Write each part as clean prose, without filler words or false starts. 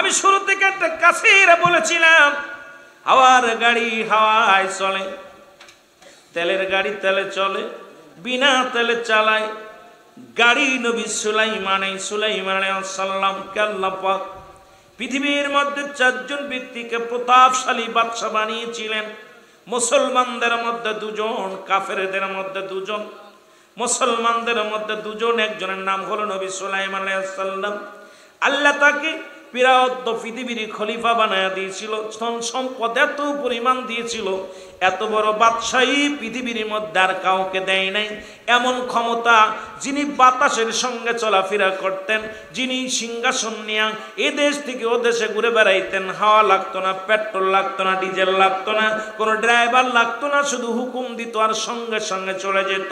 আমি শুরু থেকে একটা কাসিরা বলেছিলাম, হাওয়ার গাড়ি হাওয়ায় চলে, তেলের গাড়ি তেলে চলে, বিনা তেলে চালায় গাড়ি নবী সুলাইমান আলাইহিস সালামকে আল্লাহ পাক পৃথিবীর মধ্যে 4 জন ব্যক্তিকে প্রতাপশালী বাদশা বানিয়েছিলেন। মুসলমানদের মধ্যে 2 জন, কাফেরদের মধ্যে 2 জন। মুসলমানদের মধ্যে 2 জন, একজনের নাম হলো নবী সুলাইমান আলাইহিস সালাম। আল্লাহ তাকে বিরাট পৃথিবীর খলিফা বানায়া দিয়েছিল, ধন সম্পদ এত পরিমাণ দিয়েছিল, এত বড় বাদশাহী পৃথিবীর মধ্যে আর কাউকে দেয় নাই। এমন ক্ষমতা, যিনি বাতাসের সঙ্গে চলাফেরা করতেন, যিনি সিংহাসন নিয়ে এ দেশ থেকে ও দেশে ঘুরে বেড়াইতেন, হাওয়া লাগতো না, পেট্রোল লাগতো না, ডিজেল লাগতো না, কোনো ড্রাইভার লাগতো না, শুধু হুকুম দিত আর সঙ্গে সঙ্গে চলে যেত।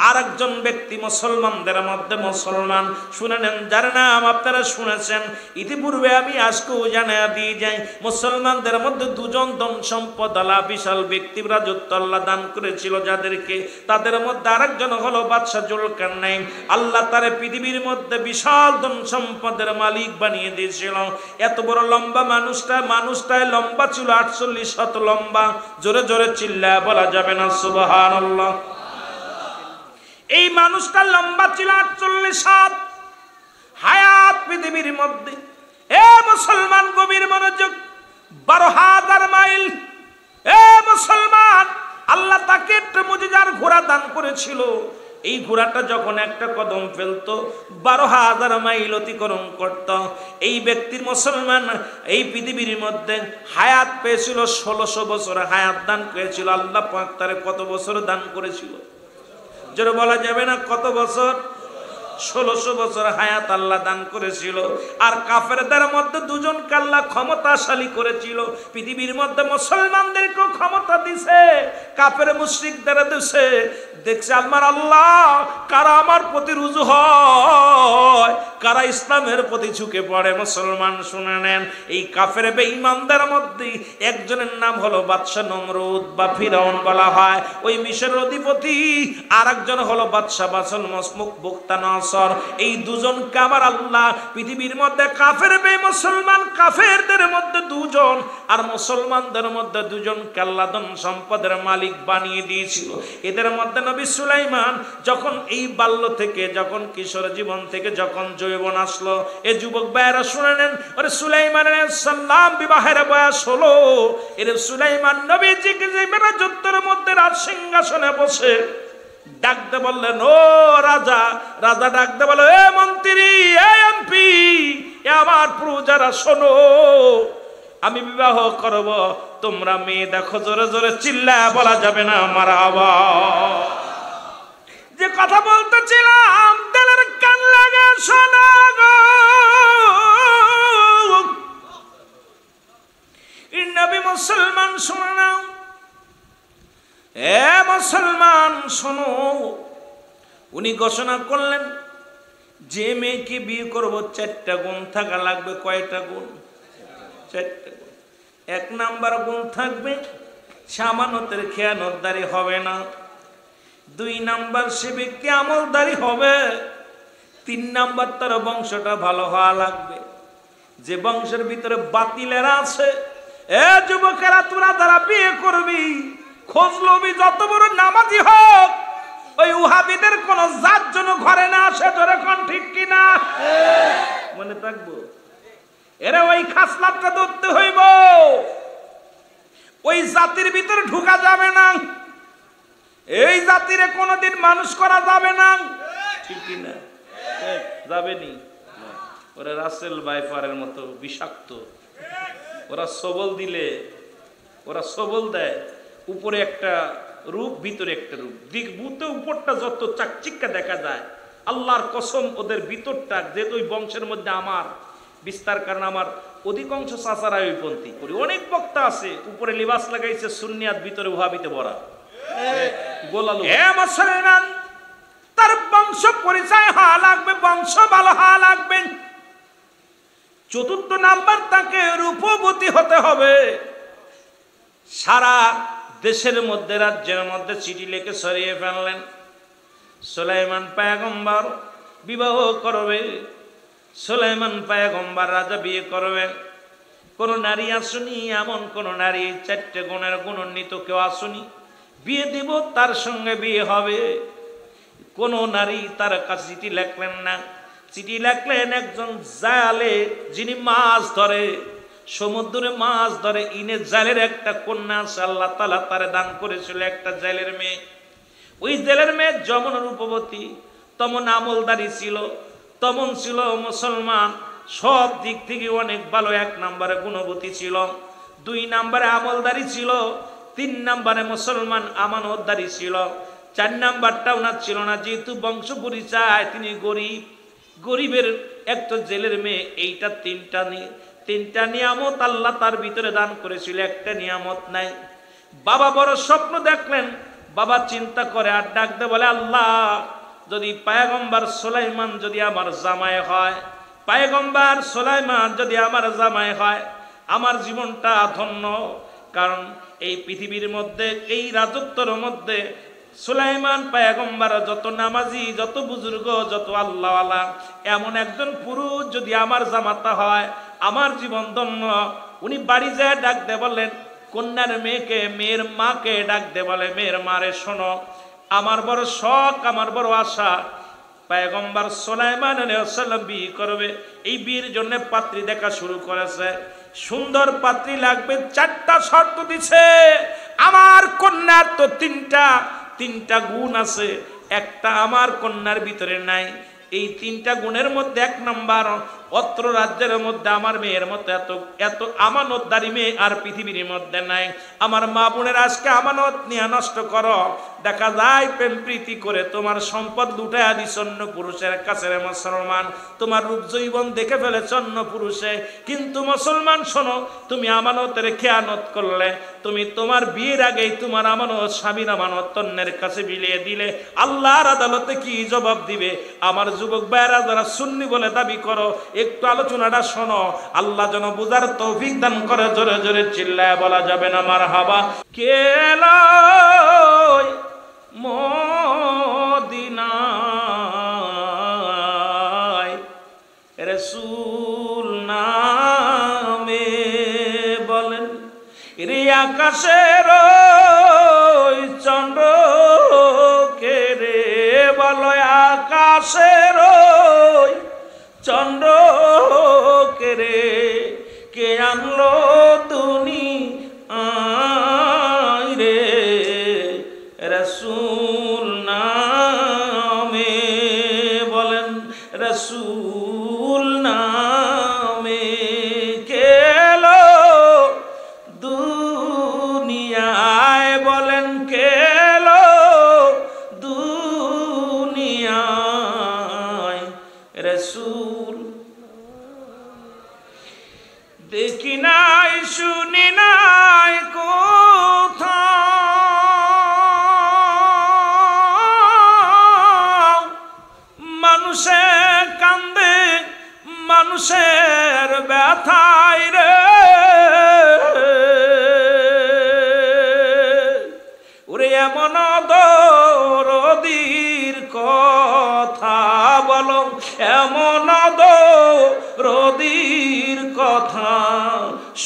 আর একজন ব্যক্তি মুসলমানদের মধ্যে মুসলমান, শুনে নেন, যার নাম আপনারা শুনেছেন ইতিপূর্বে, আমি আজকেও জানিয়ে দিয়ে যাই, মুসলমানদের মধ্যে 2 জন ধন সম্পদ আলা বিশাল ব্যক্তি রাজত্ব আল্লাহ দান করেছিল যাদেরকে, তাদের মধ্যে আরেকজন হলো বাদশা জুলকারনাইন। আল্লাহ তারে পৃথিবীর মধ্যে বিশাল ধন সম্পদের মালিক বানিয়ে দিয়েছিল। এত বড় লম্বা মানুষটাই লম্বা ছিল 48 হাত লম্বা। জোরে জোরে চিল্লায় বলা যাবে না সুবহানাল্লাহ। এই মানুষটা লম্বা ছিল 48 হাত। হায়াত পৃথিবীর মধ্যে, এ মুসলমান গভীর মনোযোগ, 12,000 মাইল। এ মুসলমান, আল্লাহ তাকে একটা মুজিজার ঘোড়া দান করেছিল। এই ঘোড়াটা যখন একটা কদম ফেলতো 12,000 মাইল অতিক্রম করত। এই ব্যক্তির, মুসলমান, এই পৃথিবীর মধ্যে হায়াত পেয়েছিল 1600 বছর হায়াত দান করেছিল। আল্লাহ পাক তারে কত বছর দান করেছিল? যেটা বলা যাবে না কত বছর? 1600 বছর হায়াত আল্লাহ দান করেছিল। আর কাফেরদের মধ্যে 2 জনকে আল্লাহ ক্ষমতাশালী করেছিল। পৃথিবীর মধ্যে মুসলমানদেরকেও ক্ষমতা দিছে, কাফের মুশরিকদের দিছে। দেখছে আমার আল্লাহ কারা আমার প্রতি রুজু হয়, কারা ইসলামের প্রতি ঝুঁকে পড়ে। মুসলমান শুনে নেন, এই কাফের বেঈমানদের মধ্যে একজনের নাম হলো বাদশা নমরুদ বা ফিরাউন বলা হয়, ওই মিশরের অধিপতি। আর একজন হলো বাদশা বাসল মসমুক বুক্তানাসর। এই 2 জনকে আমার আল্লাহ পৃথিবীর মধ্যে কাফের মুসলমান, কাফেরদের মধ্যে 2 জন আর মুসলমানদের মধ্যে 2 জনকে আল্লাহ ধন সম্পদের মালিক বানিয়ে দিয়েছিল। এদের মধ্যে নবী সুলাইমান যখন এই বাল্য থেকে, যখন কিশোর জীবন থেকে যখন যৌবন আসলো, এই যুবক ভাইয়েরা শুনে নেন, ওরে সুলাইমান আলাইহিস সালাম বিবাহের বয়স হলো। এর সুলাইমান নবীজিকে যে রাজত্বের মধ্যে রাজ সিংহাসনে বসে ডাকতে বললেন, ও রাজা। রাজা ডাকতে বলল, এ মন্ত্রী, এ এমপি, এ আমার প্রজারা শোনো, আমি বিবাহ করব, তোমরা মেয়ে দেখো। জোরে জোরে চিল্লায় বলা যাবে না মারহাবা। যে কথা বলতেছিলাম দিলের কান লাগে শোনো গো, নবী মুসলমান শুনে নাও। এ মুসলমান শোনো, উনি ঘোষণা করলেন যে মেয়েকে বিয়ে করবো 4টা গুণ থাকা লাগবে। কয়টা গুণ? 4টা গুণ। 1 নাম্বার গুণ থাকবে, সামানতের খেয়ানতদারি হবে না। 2 নাম্বার, সে ব্যক্তি আমলদারি হবে। 3 নাম্বার, তার বংশটা ভালো হওয়া লাগবে। যে বংশের ভিতরে বাতিলেরা আছে, এ যুবকেরা, তোরা যারা বিয়ে করবি, খোঁজ লবি, যত বড় নামাজি হোক, ওই ওহাবিদের কোন জাত যেন ঘরে না আসে। ধরে কোন ঠিক কিনা? মনে থাকবো, এরা ওই খাসলাতটা ধরতে হইব। ওই জাতির ভিতরে ঢুকা যাবে না, এই জাতিরে কোনদিন মানুষ করা যাবে না। ঠিক কিনা? যাবেনি। ওরা রাসেল বাইফারের মতো বিষাক্ত। ওরা সবল দিলে, ওরা সবল দেয়, উপরে একটা রূপ, ভিতরে একটা রূপ। দিক বুতে উপরটা যত চাকচিক্কা দেখা যায়, আল্লাহর কসম ওদের ভিতরটা, যেহেতু ওই বংশের মধ্যে আমার বিস্তার, কারণ আমার অধিকাংশ চাচারা ওই পন্থী করি। অনেক বক্তা আছে উপরে লিবাস লাগাইছে সুন্নিয়াত, ভিতরে ওহাবিতে ভরা। গোলালু হে মুসলমান, তার বংশ পরিচয় হওয়া লাগবে, বংশ ভালো হওয়া লাগবে। 4 নাম্বার, তাকে রূপবতী হতে হবে। সারা দেশের মধ্যে, রাজ্যের মধ্যে চিঠি লিখে সরিয়ে ফেললেন, সুলাইমান পয়গম্বর বিবাহ করবে, সুলাইমান পয়গম্বর রাজা বিয়ে করবেন। কোন নারী আসুনি, এমন কোন নারী চারটে গুণের গুণান্বিত কেউ আসুনি, বিয়ে দিব তার সঙ্গে বিয়ে হবে। কোন নারী তার কাছে চিঠি লেখলেন না। চিঠি লেখলেন একজন জালে, যিনি মাছ ধরে, সমুদ্রে মাছ ধরে, ইনে জালের একটা কন্যা আছে, আল্লাহ তাআলা তারে দান করেছিল একটা জেলের মেয়ে। ওই জেলের মেয়ে যেমন রূপবতী, তেমন আমলদারি ছিল, তেমন ছিল মুসলমান, সব দিক থেকে অনেক ভালো। 1 নম্বরে গুণবতী ছিল, 2 নম্বরে আমলদারি ছিল, 3 নম্বরে মুসলমান আমানতদারি ছিল, 4 নাম্বারটা ওনার ছিল না, যেহেতু বংশ পরিচয় তিনি গরিব, গরিবের একটা জেলের মেয়ে। এইটা তিনটা নিয়ামত আল্লাহ তার ভিতরে দান করেছিল, একটা নিয়ামত নাই। বাবা বড় স্বপ্ন দেখলেন, বাবা চিন্তা করে আর ডাকতে বলে, আল্লাহ যদি পয়গম্বর সুলাইমান যদি আমার জামাই হয়, পয়গম্বর সুলাইমান যদি আমার জামাই হয়, আমার জীবনটা ধন্য। কারণ এই পৃথিবীর মধ্যে, এই রাজত্বের মধ্যে সুলাইমান পয়গম্বর যত নামাজি, যত বুজুর্গ, যত আল্লাহওয়ালা, এমন একজন পুরুষ যদি আমার জামাতা হয়, আমার জীবন ধন্য। উনি বাড়ি যায় ডাক দে বললেন, কন্যার মেয়েকে, মেয়ের মাকে ডাক দে বলে, মেয়ের মারে শোনো, আমার বড় শখ, আমার বড় আশা, পয়গম্বর সুলাইমান আলাইহিস সালাম বিয়ে করবে। এই বিয়ের জন্য পাত্রী দেখা শুরু করেছে। সুন্দর পাত্রী লাগবে, 4টা শর্ত দিছে। আমার কন্যার তো তিনটা গুণ আছে, একটা আমার কন্যার ভিতরে নাই। এই 3টা গুণের মধ্যে 1 নম্বর, অত্র রাজ্যের মধ্যে আমার মেয়ের মতো এত আমানতদারি মেয়ে আর পৃথিবীর মধ্যে নাই। আমার মা বোনের আজকে আমানত নিয়ে নষ্ট করো, দেখা যায় প্রেম প্রীতি করে তোমার সম্পদ লুটাইয়া দিছ অন্য পুরুষের কাছে। মুসলমান, তোমার রূপ জৈবন দেখে ফেলেছ অন্য পুরুষে, কিন্তু মুসলমান শোনো, তুমি আমানতের খেয়ানত করলে, তুমি তোমার বিয়ের আগেই তোমার আমানত, স্বামীর আমানত অন্যের কাছে বিলিয়ে দিলে, আল্লাহর আদালতে কি জবাব দিবে? আমার যুবক ভাইরা যারা সুন্নি বলে দাবি করো, একটু আলোচনাটা শোনো, আল্লাহ যেন বুঝার তৌফিক দান করে। জোরে জোরে চিল্লায় বলা যাবে না মারহাবা। কেলাই মদিনায় রাসূল নামে বলেন, রে আকাশের চন্দ্র কে রে বলো, আকাশের চন্দ্র কে রে, কে আনলো দুনিয়ায় রে রাসূল নামে বলেন, রাসূল নামে কেলো দুনিয়ায় বলেন, কেলো দুনিয়ায় রাসূল। দেখি নাই শুনি নাই কোথাও, মানুষে কান্দে মানুষের ব্যথায় রে, ওরে এমন দরদির কথা বলো, এমন দরদির কথা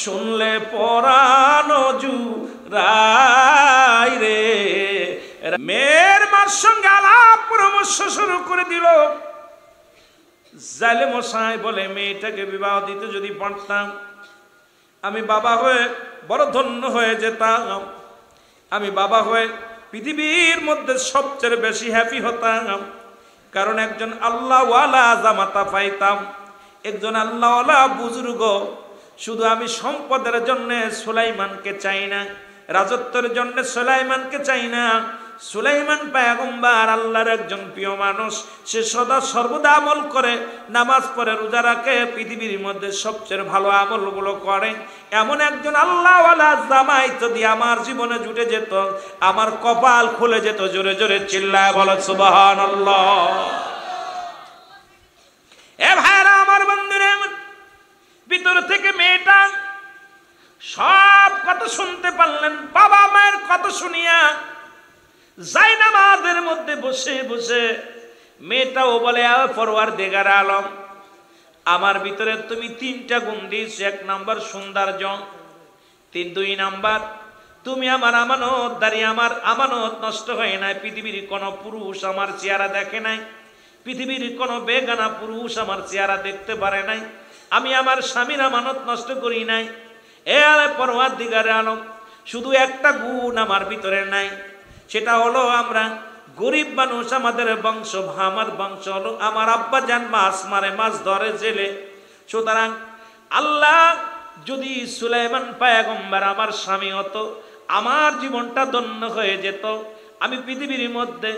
শুনলে পরাণ জুড়ায় রে। মেয়ের মার সঙ্গে আলাপ পরামর্শ শুরু করে দিল। জালে মশাই বলে, মেয়েটাকে বিবাহ দিতে যদি পারতাম, আমি বাবা হয়ে বড় ধন্য হয়ে যেতাম। আমি বাবা হয়ে পৃথিবীর মধ্যে সবচেয়ে বেশি হ্যাপি হতাম, কারণ একজন আল্লাহওয়ালা জামাতা পাইতাম, একজন আল্লাহওয়ালা বুজুর্গ। শুধু আমি সম্পদের জন্য সুলাইমানকে চাই না, রাজত্বের জন্য সুলাইমানকে চাই না। সুলাইমান পয়গম্বর আল্লাহর একজন প্রিয় মানুষ, সে সদা সর্বদা আমল করে, নামাজ পড়ে, রোজা রাখে, পৃথিবীর মধ্যে সবচেয়ে ভালো আমলগুলো করে। এমন একজন আল্লাহওয়ালা জামাই যদি আমার জীবনে জুটে যেত, আমার কপাল খুলে যেত। জোরে জোরে চিল্লায় বলো সুবহানাল্লাহ। এ ভাইরা আমার, বন্ধুরা আমার, ভিতর থেকে মেয়েটা সব কথা শুনতে পারলেন। বাবা মায়ের কথা শুনিয়া জায়নামাজের মধ্যে বসে বসে মেয়েটাও বলে, পরওয়ারদিগার আলম, আমার ভিতরে তুমি 3টা গুণ দিয়েছো। 1 নাম্বার সৌন্দর্য, 2 নাম্বার তুমি আমার আমানতদারি, আমার আমানত নষ্ট হয় নাই। পৃথিবীর কোন পুরুষ আমার চেহারা দেখে নাই, পৃথিবীর কোন বেগানা পুরুষ আমার চেহারা দেখতে পারে নাই। আমি আমার স্বামীর আমানত নষ্ট করি নাই। এ আলে পরওয়ারদিগারে আলম, শুধু একটা গুণ আমার ভিতরে নাই, সেটা হলো আমরা গরিব মানুষ। আমাদের বংশ, আমার বংশ হলো আমার আব্বা জান মাছ মারে, মাছ ধরে জেলে। সুতরাং আল্লাহ যদি সুলাইমান পয়গম্বর আমার স্বামী হতো, আমার জীবনটা ধন্য হয়ে যেত। আমি পৃথিবীর মধ্যে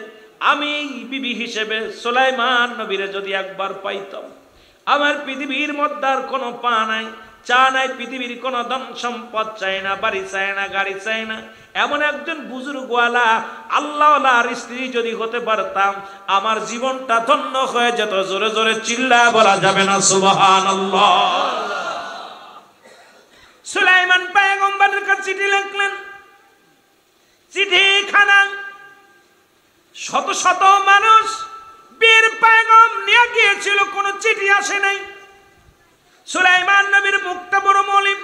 আমি বিবি হিসেবে সুলাইমান নবীরে যদি একবার পাইতাম, আমার পৃথিবীর মধ্যে আর কোনো পা নাই, চা নাই, পৃথিবীর কোনো ধন সম্পদ চাই না, বাড়ি চাই না, গাড়ি চাই না। এমন একজন বুজুর্গওয়ালা আল্লাহওয়ালার স্ত্রী যদি হতে পারতাম, আমার জীবনটা ধন্য হয়ে যেত। জোরে জোরে চিল্লায় বলা যাবে না সুবহানাল্লাহ। সুলাইমান পয়গম্বরের কাছে চিঠি লিখলেন। চিঠিখানা শত শত মানুষ বীর পয়গম নিয়ে গিয়েছিল, কোনো চিঠি আসে নাই। সুলাইমান নবীর মুখটা বড় মলিন।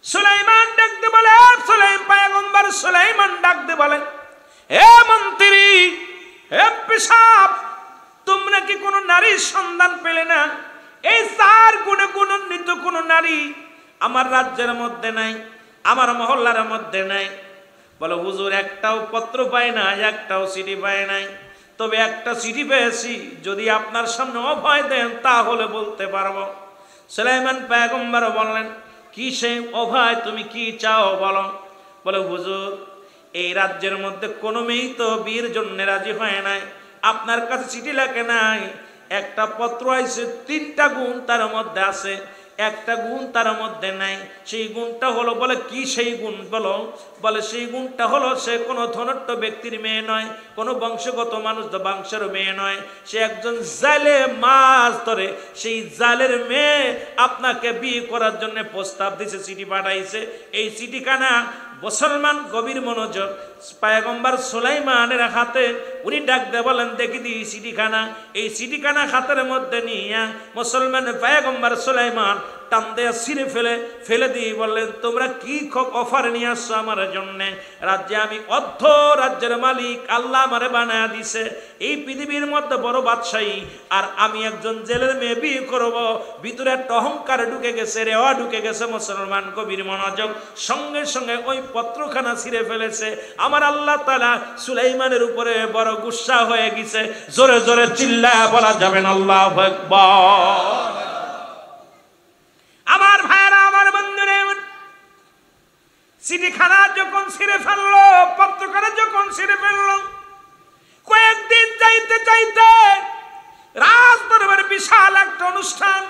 সুলাইমান ডাকতে বলে, সুলাইমান পয়গম্বর সুলাইমান ডাকতে বলে, হে মন্ত্রী, হে পেশাব, তোমরা কি কোনো নারীর সন্ধান পেলে না? এই 4 গুণে গুণান্বিত কোনো নারী আমার রাজ্যের মধ্যে নাই, আমার মহল্লার মধ্যে নাই। বলে, হুজুর একটাও পত্র পায় না, একটাও চিঠি পায় নাই। তবে একটা চিঠি পেয়েছি, যদি আপনার সামনে অভয় দেন তাহলে বলতে পারবো। সুলাইমান পয়গম্বর বললেন, কি সেই অভয়, তুমি কি চাও বলো। বলে, হুজুর এই রাজ্যের মধ্যে কোনো মেয়েই তো বিয়ের জন্য রাজি হয় নাই, আপনার কাছে চিঠি লেখে নাই। একটা পত্র আইছে, 3টা গুণ তার মধ্যে আছে, একটা গুণ তার মধ্যে নাই। সেই গুণটা হলো, বলে কি সেই গুণ বলো। বলে, সেই গুণটা হলো সে কোনো ধনাঢ্য ব্যক্তির মেয়ে নয়, কোনো বংশগত মানুষ বংশের মেয়ে নয়, সে একজন জালে মাছ ধরে, সেই জালের মেয়ে আপনাকে বিয়ে করার জন্য প্রস্তাব দিছে, চিঠি পাঠাইছে। এই চিঠিখানা মুসলমান গভীর মনোযোগ পয়গম্বর সুলাইমানের হাতে উনি ডাক দিয়ে বলেন, দেখি দি চিঠিখানা। এই চিঠিখানা হাতের মধ্যে নিয়ে মুসলমান পয়গম্বর সুলাইমান টান দিয়ে ছিঁড়ে ফেলে দিয়ে বললেন, তোমরা কি অফার নিয়ে আসছো আমার জন্য? রাজ্যে আমি অর্ধ রাজ্যের মালিক, আল্লাহ আমারে বানায় দিছে, এই পৃথিবীর মধ্যে বড় বাদশাহী, আর আমি একজন জেলের মেয়ে বিয়ে করব। ভিতরে একটা অহংকার ঢুকে গেছে, রেওয়া ঢুকে গেছে। মুসলমান কবির মনোযোগ, সঙ্গে সঙ্গে ওই পত্রখানা ছিঁড়ে ফেলেছে। আমার আল্লাহ তাআলা সুলাইমানের উপরে বড় গুসা হয়ে গেছে। জোরে জোরে চিল্লায় বলা যাবেন আল্লাহু আকবার। আমার ভাইরা, আমার বন্ধুরা, চিঠিখানা যখন ছিঁড়ে ফেললো, পত্রখানা যখন ছিঁড়ে ফেললো, কয়েকদিন যাইতে যাইতে রাজদরবারে বিশাল একটা অনুষ্ঠান।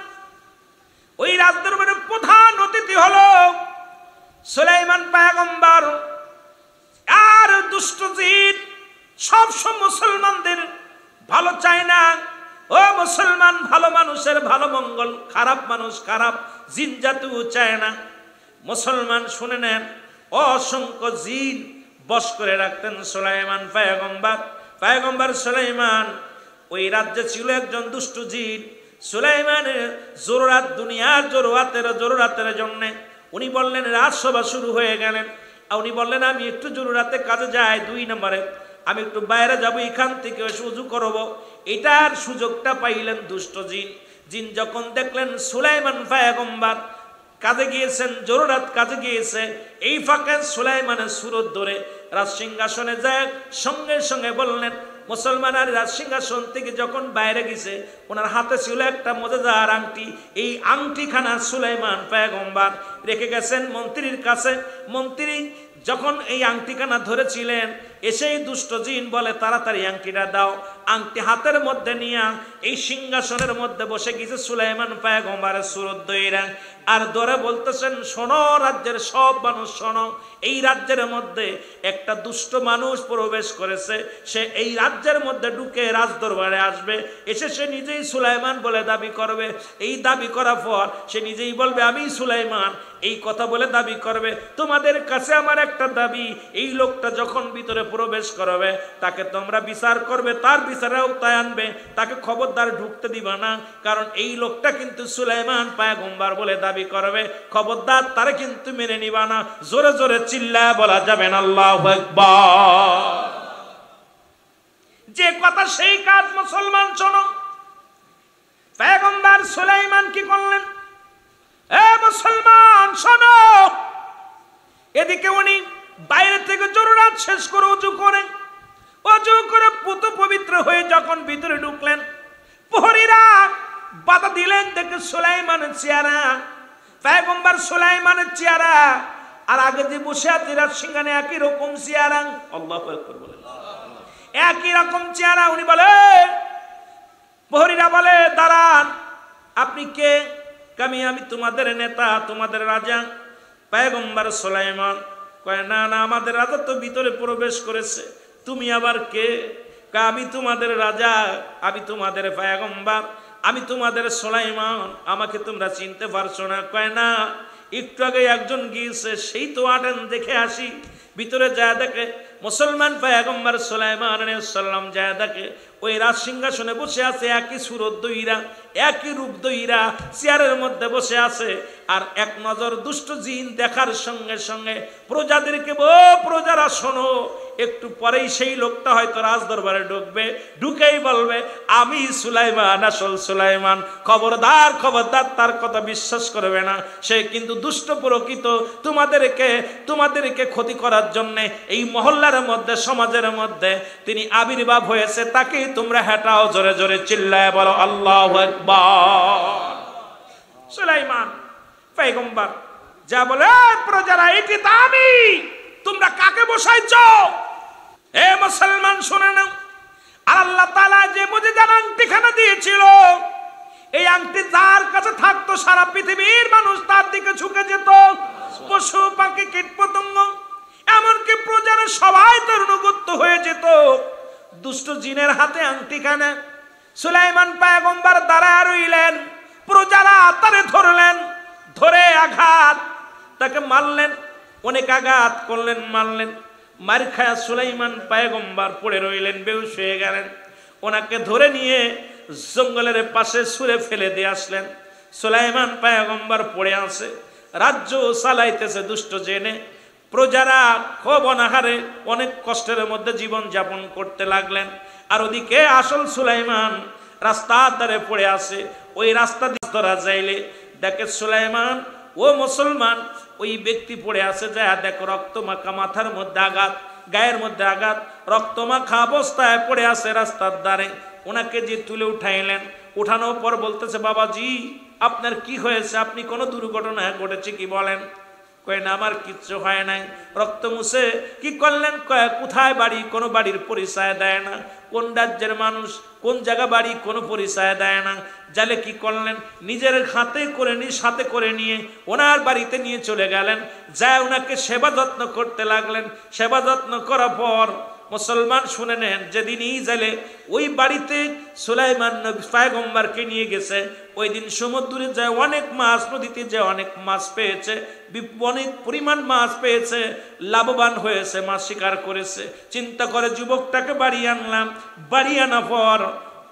ওই রাজদরবারের প্রধান অতিথি হলো সুলাইমান পয়গম্বর। আর দুষ্ট জিন সবসময় মুসলমানদের ভালো চায় না। ও মুসলমান, ভালো মানুষের ভালো মঙ্গল, খারাপ মানুষ খারাপ, জিন জাতিও চায় না। মুসলমান শুনে নেন, অসংখ্য জিন বশ করে রাখতেন সুলাইমান পয়গম্বর। পয়গম্বর সুলাইমান ওই রাজ্যে ছিল একজন দুষ্ট জিন। সুলাইমানের জরুরাত, দুনিয়ার জরুরাতের জন্য উনি বললেন, রাজসভা শুরু হয়ে গেলেন। উনি বললেন, আমি একটু জরুরাতে কাজে যাই, 2 নম্বরে আমি একটু বাইরে যাবো, এখান থেকে সুযোগ করবো। এটার সুযোগটা পাইলেন দুষ্ট জিন। যখন দেখলেন সুলাইমান পয়গম্বর কাজে গিয়েছেন, জরুরাত কাজে গিয়েছে, এই ফাঁকে সুলাইমানের সুরত ধরে রাজসিংহাসনে যায়, সঙ্গে সঙ্গে বললেন, মুসলমান আর রাজসিংহাসন থেকে যখন বাইরে গেছে, ওনার হাতে ছিল একটা মজাদার আংটি। এই আংটিখানা সুলাইমান পয়গম্বর রেখে গেছেন মন্ত্রীর কাছে। মন্ত্রী যখন এই আংটিখানা ধরেছিলেন, এসেই দুষ্ট জিন বলে, তাড়াতাড়ি আংটিটা দাও। আংটি হাতের মধ্যে নিয়ে এই সিংহাসনের মধ্যে বসে গেছে সুলাইমান পয়গম্বরের সুরত দইরা। আর ধরে বলতেছেন, শোনো রাজ্যের সব মানুষ শোনো, এই রাজ্যের মধ্যে একটা দুষ্ট মানুষ প্রবেশ করেছে, সে এই রাজ্যের মধ্যে ঢুকে রাজদরবারে আসবে, এসে সে নিজেই সুলাইমান বলে দাবি করবে। এই দাবি করার পর সে নিজেই বলবে আমি সুলাইমান, এই কথা বলে দাবি করবে। তোমাদের কাছে আমার একটা দাবি, এই লোকটা যখন ভিতরে প্রবেশ করবে তাকে তোমরা বিচার করবে, তার বিচারেও তাই আনবে, তাকে খবরদার ঢুকতে দিবা না, কারণ এই লোকটা কিন্তু সুলাইমান পয়গম্বর বলে দাবি করবে, খবরদার তারে কিন্তু মেনে নিবা না। জোরে জোরে চিল্লায় বলা যাবে না আল্লাহু আকবার। যে কথা সেই কাজ মুসলমান শোনো। পয়গম্বর সুলাইমান কি করলেন? এ মুসলমান শোনো, এদিকে উনি বাইরে থেকে জরুরাত শেষ করে অজু করে পুত পবিত্র হয়ে যখন ভিতরে ঢুকলেন, প্রহরীরা বাধা দিলেন। দেখে সুলাইমানের চেহারা, পয়গম্বর সুলাইমানের চেহারা আর আগে যে বসে আছে রাজসিংহানে একই রকম চেহারা। আল্লাহু আকবার বলেন। একই রকম চেহারা। উনি বলে, প্রহরীরা বলে দাঁড়ান, আপনি কে? আমি তোমাদের নেতা, তোমাদের রাজা। পয়গম্বর সুলাইমান কয়, না না, আমাদের রাজা তো ভিতরে প্রবেশ করেছে, তুমি আবার কে? আমি তোমাদের রাজা, আমি তোমাদের পয়গম্বর, আমি তোমাদের সুলাইমান, আমাকে তোমরা চিনতে পারছো না? কয় না, একটু আগে একজন গিয়েছে, সেই তো আটেন, দেখে আসি। ভিতরে যা দেখে মুসলমান পয়গম্বর সুলাইমান আলাইহিস সালাম যা দেখে ওই রাজ সিংহাসনে বসে আছে একই সুরত দইরা, একই রূপ দইরা চেয়ারের মধ্যে বসে আছে। আর এক নজর দুষ্ট জিন দেখার সঙ্গে সঙ্গে প্রজাদেরকে, প্রজারা শোনো, একটু পরেই সেই লোকটা হয়তো রাজ দরবারে ঢুকবে, ঢুকেই বলবে আমি সুলাইমান, আসল সুলাইমান। খবরদার খবরদার, তার কথা বিশ্বাস করবে না, সে কিন্তু দুষ্ট প্রকৃত। তোমাদেরকে ক্ষতি করার জন্যে এই মহল্লার মধ্যে, সমাজের মধ্যে তিনি আবির্ভাব হয়েছে, তাকেই তোমরা হেঁটাও। জোরে জোরে চিল্লায় বলো আল্লাহু আকবার। সুলাইমান পয়গম্বর যা বলে, প্রজারা এটি তো আমি, তোমরা কাকে বসাইছ? এ মুসলমান শুনে নাও, আর আল্লাহ তাআলা যে মুজিজার আংটিখানা দিয়েছিল, এই আংটি যার কাছে থাকতো সারা পৃথিবীর মানুষ তার দিকে ঝুঁকে যেত। পশু পাখি কীট পতঙ্গ এমনকি প্রজারা সবাই তার অনুগত হয়ে যেত। দুষ্ট জিনের হাতে আংটিখানা। সুলাইমান পয়গম্বর দাঁড়ায় রইলেন, প্রজারা তারে ধরলেন, ধরে আঘাত, তাকে মারলেন, অনেক আঘাত করলেন, মারলেন। মার খায়া সুলাইমান পয়গম্বর পড়ে রইলেন, বেহুশ হয়ে গেলেন। ওনাকে ধরে নিয়ে জঙ্গলের পাশে ছুঁড়ে ফেলে দিয়ে আসলেন। সুলাইমান পয়গম্বর পড়ে আছে, রাজ্য চালাইতেছে দুষ্ট জেনে। প্রজারা খুব অনাহারে অনেক কষ্টের মধ্যে জীবন যাপন করতে লাগলেন। আর ওদিকে আসল সুলাইমান রাস্তার ধারে পড়ে আছে। ওই রাস্তা দিয়ে ধরা যাইলে দেখে সুলাইমান, ও মুসলমান, ওই ব্যক্তি পড়ে আছে, যা দেখো রক্ত মাখা, মাথার মধ্যে আঘাত, গায়ের মধ্যে আঘাত, রক্ত মাখা অবস্থায় পড়ে আছে রাস্তার ধারে। ওনাকে যে তুলে উঠাইলেন, উঠানোর পর বলতেছে, বাবাজি আপনার কি হয়েছে? আপনি কোনো দুর্ঘটনা ঘটেছে কি বলেন? কয় না, আমার কিচ্ছু হয় নাই। রক্ত মুছে কি করলেন? কয় কোথায় বাড়ি? কোনো বাড়ির পরিচয় দেয় না। কোন রাজ্যের মানুষ, কোন জায়গা বাড়ি, কোনো পরিচয় দেয় না। জালে কি করলেন? নিজের সাথে করে নিয়ে ওনার বাড়িতে নিয়ে চলে গেলেন। যা ওনাকে সেবা যত্ন করতে লাগলেন। সেবা যত্ন করার পর মুসলমান শুনে নেন, যেদিনই জালে ওই বাড়িতে সুলাইমান নবী পয়গম্বরকে নিয়ে গেছে, ওই দিন সমুদ্রে যায় অনেক মাছ, নদীতে যায় অনেক মাছ পেয়েছে, অনেক পরিমাণ মাছ পেয়েছে, লাভবান হয়েছে, মাছ শিকার করেছে। চিন্তা করে যুবকটাকে বাড়ি আনলাম, বাড়ি আনার পর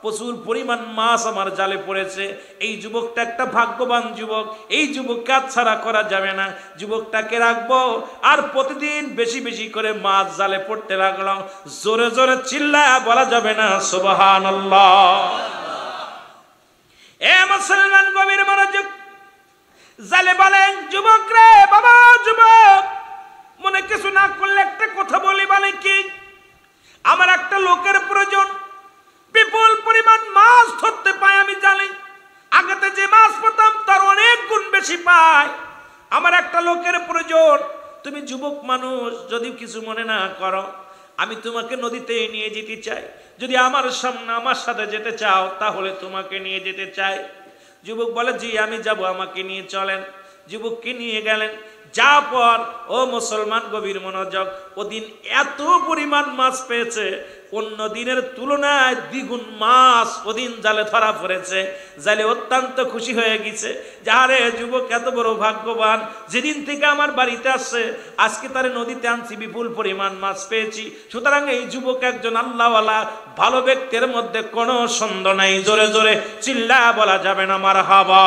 প্রচুর পরিমাণ মাছ আমার জালে পড়েছে। এই যুবকটা একটা ভাগ্যবান যুবক, এই যুবককে ছাড়া করা যাবে না, যুবকটাকে রাখবো। আর প্রতিদিন বেশি বেশি করে মাছ জালে পড়তে লাগলো। জোরে জোরে চিল্লায় বলা যাবে না সুবহানাল্লাহ। এ মুসলমান গভীর মনোযোগ। জালে বলেন, যুবক রে, বাবা যুবক, মনে কিছু না করলে একটা কথা বলি। বলে কি? আমার একটা লোকের প্রয়োজন, বিপুল পরিমাণ মাছ ধরতে পাই আমি জানি। আগেতে যে মাছ পেতাম তার অনেক গুণ বেশি পাই। আমার একটা লোকের প্রয়োজন। তুমি যুবক মানুষ, যদি কিছু মনে না করো, আমি তোমাকে নদীতে নিয়ে যেতে চাই। যদি আমার সাথে যেতে চাও তাহলে তোমাকে নিয়ে যেতে চাই। যুবক বলে, জি আমি যাব, আমাকে নিয়ে চলেন। যুবককে নিয়ে গেলেন। যা পর ও মুসলমান গভীর মনোযোগ, ওদিন এত পরিমাণ মাছ পেয়েছে, অন্য দিনের তুলনায় দ্বিগুণ মাছ ওদিন জালে ধরা পড়েছে। জালে অত্যন্ত খুশি হয়ে গেছে, যারে যুবক এত বড় ভাগ্যবান, যেদিন থেকে আমার বাড়িতে আসছে আজকে তারে নদীতে আনছি, বিপুল পরিমাণ মাছ পেয়েছি। সুতরাং এই যুবক একজন আল্লাহওয়ালা ভালো ব্যক্তির মধ্যে কোনো সন্দেহ নাই। জোরে জোরে চিল্লা বলা যাবে না মারহাবা?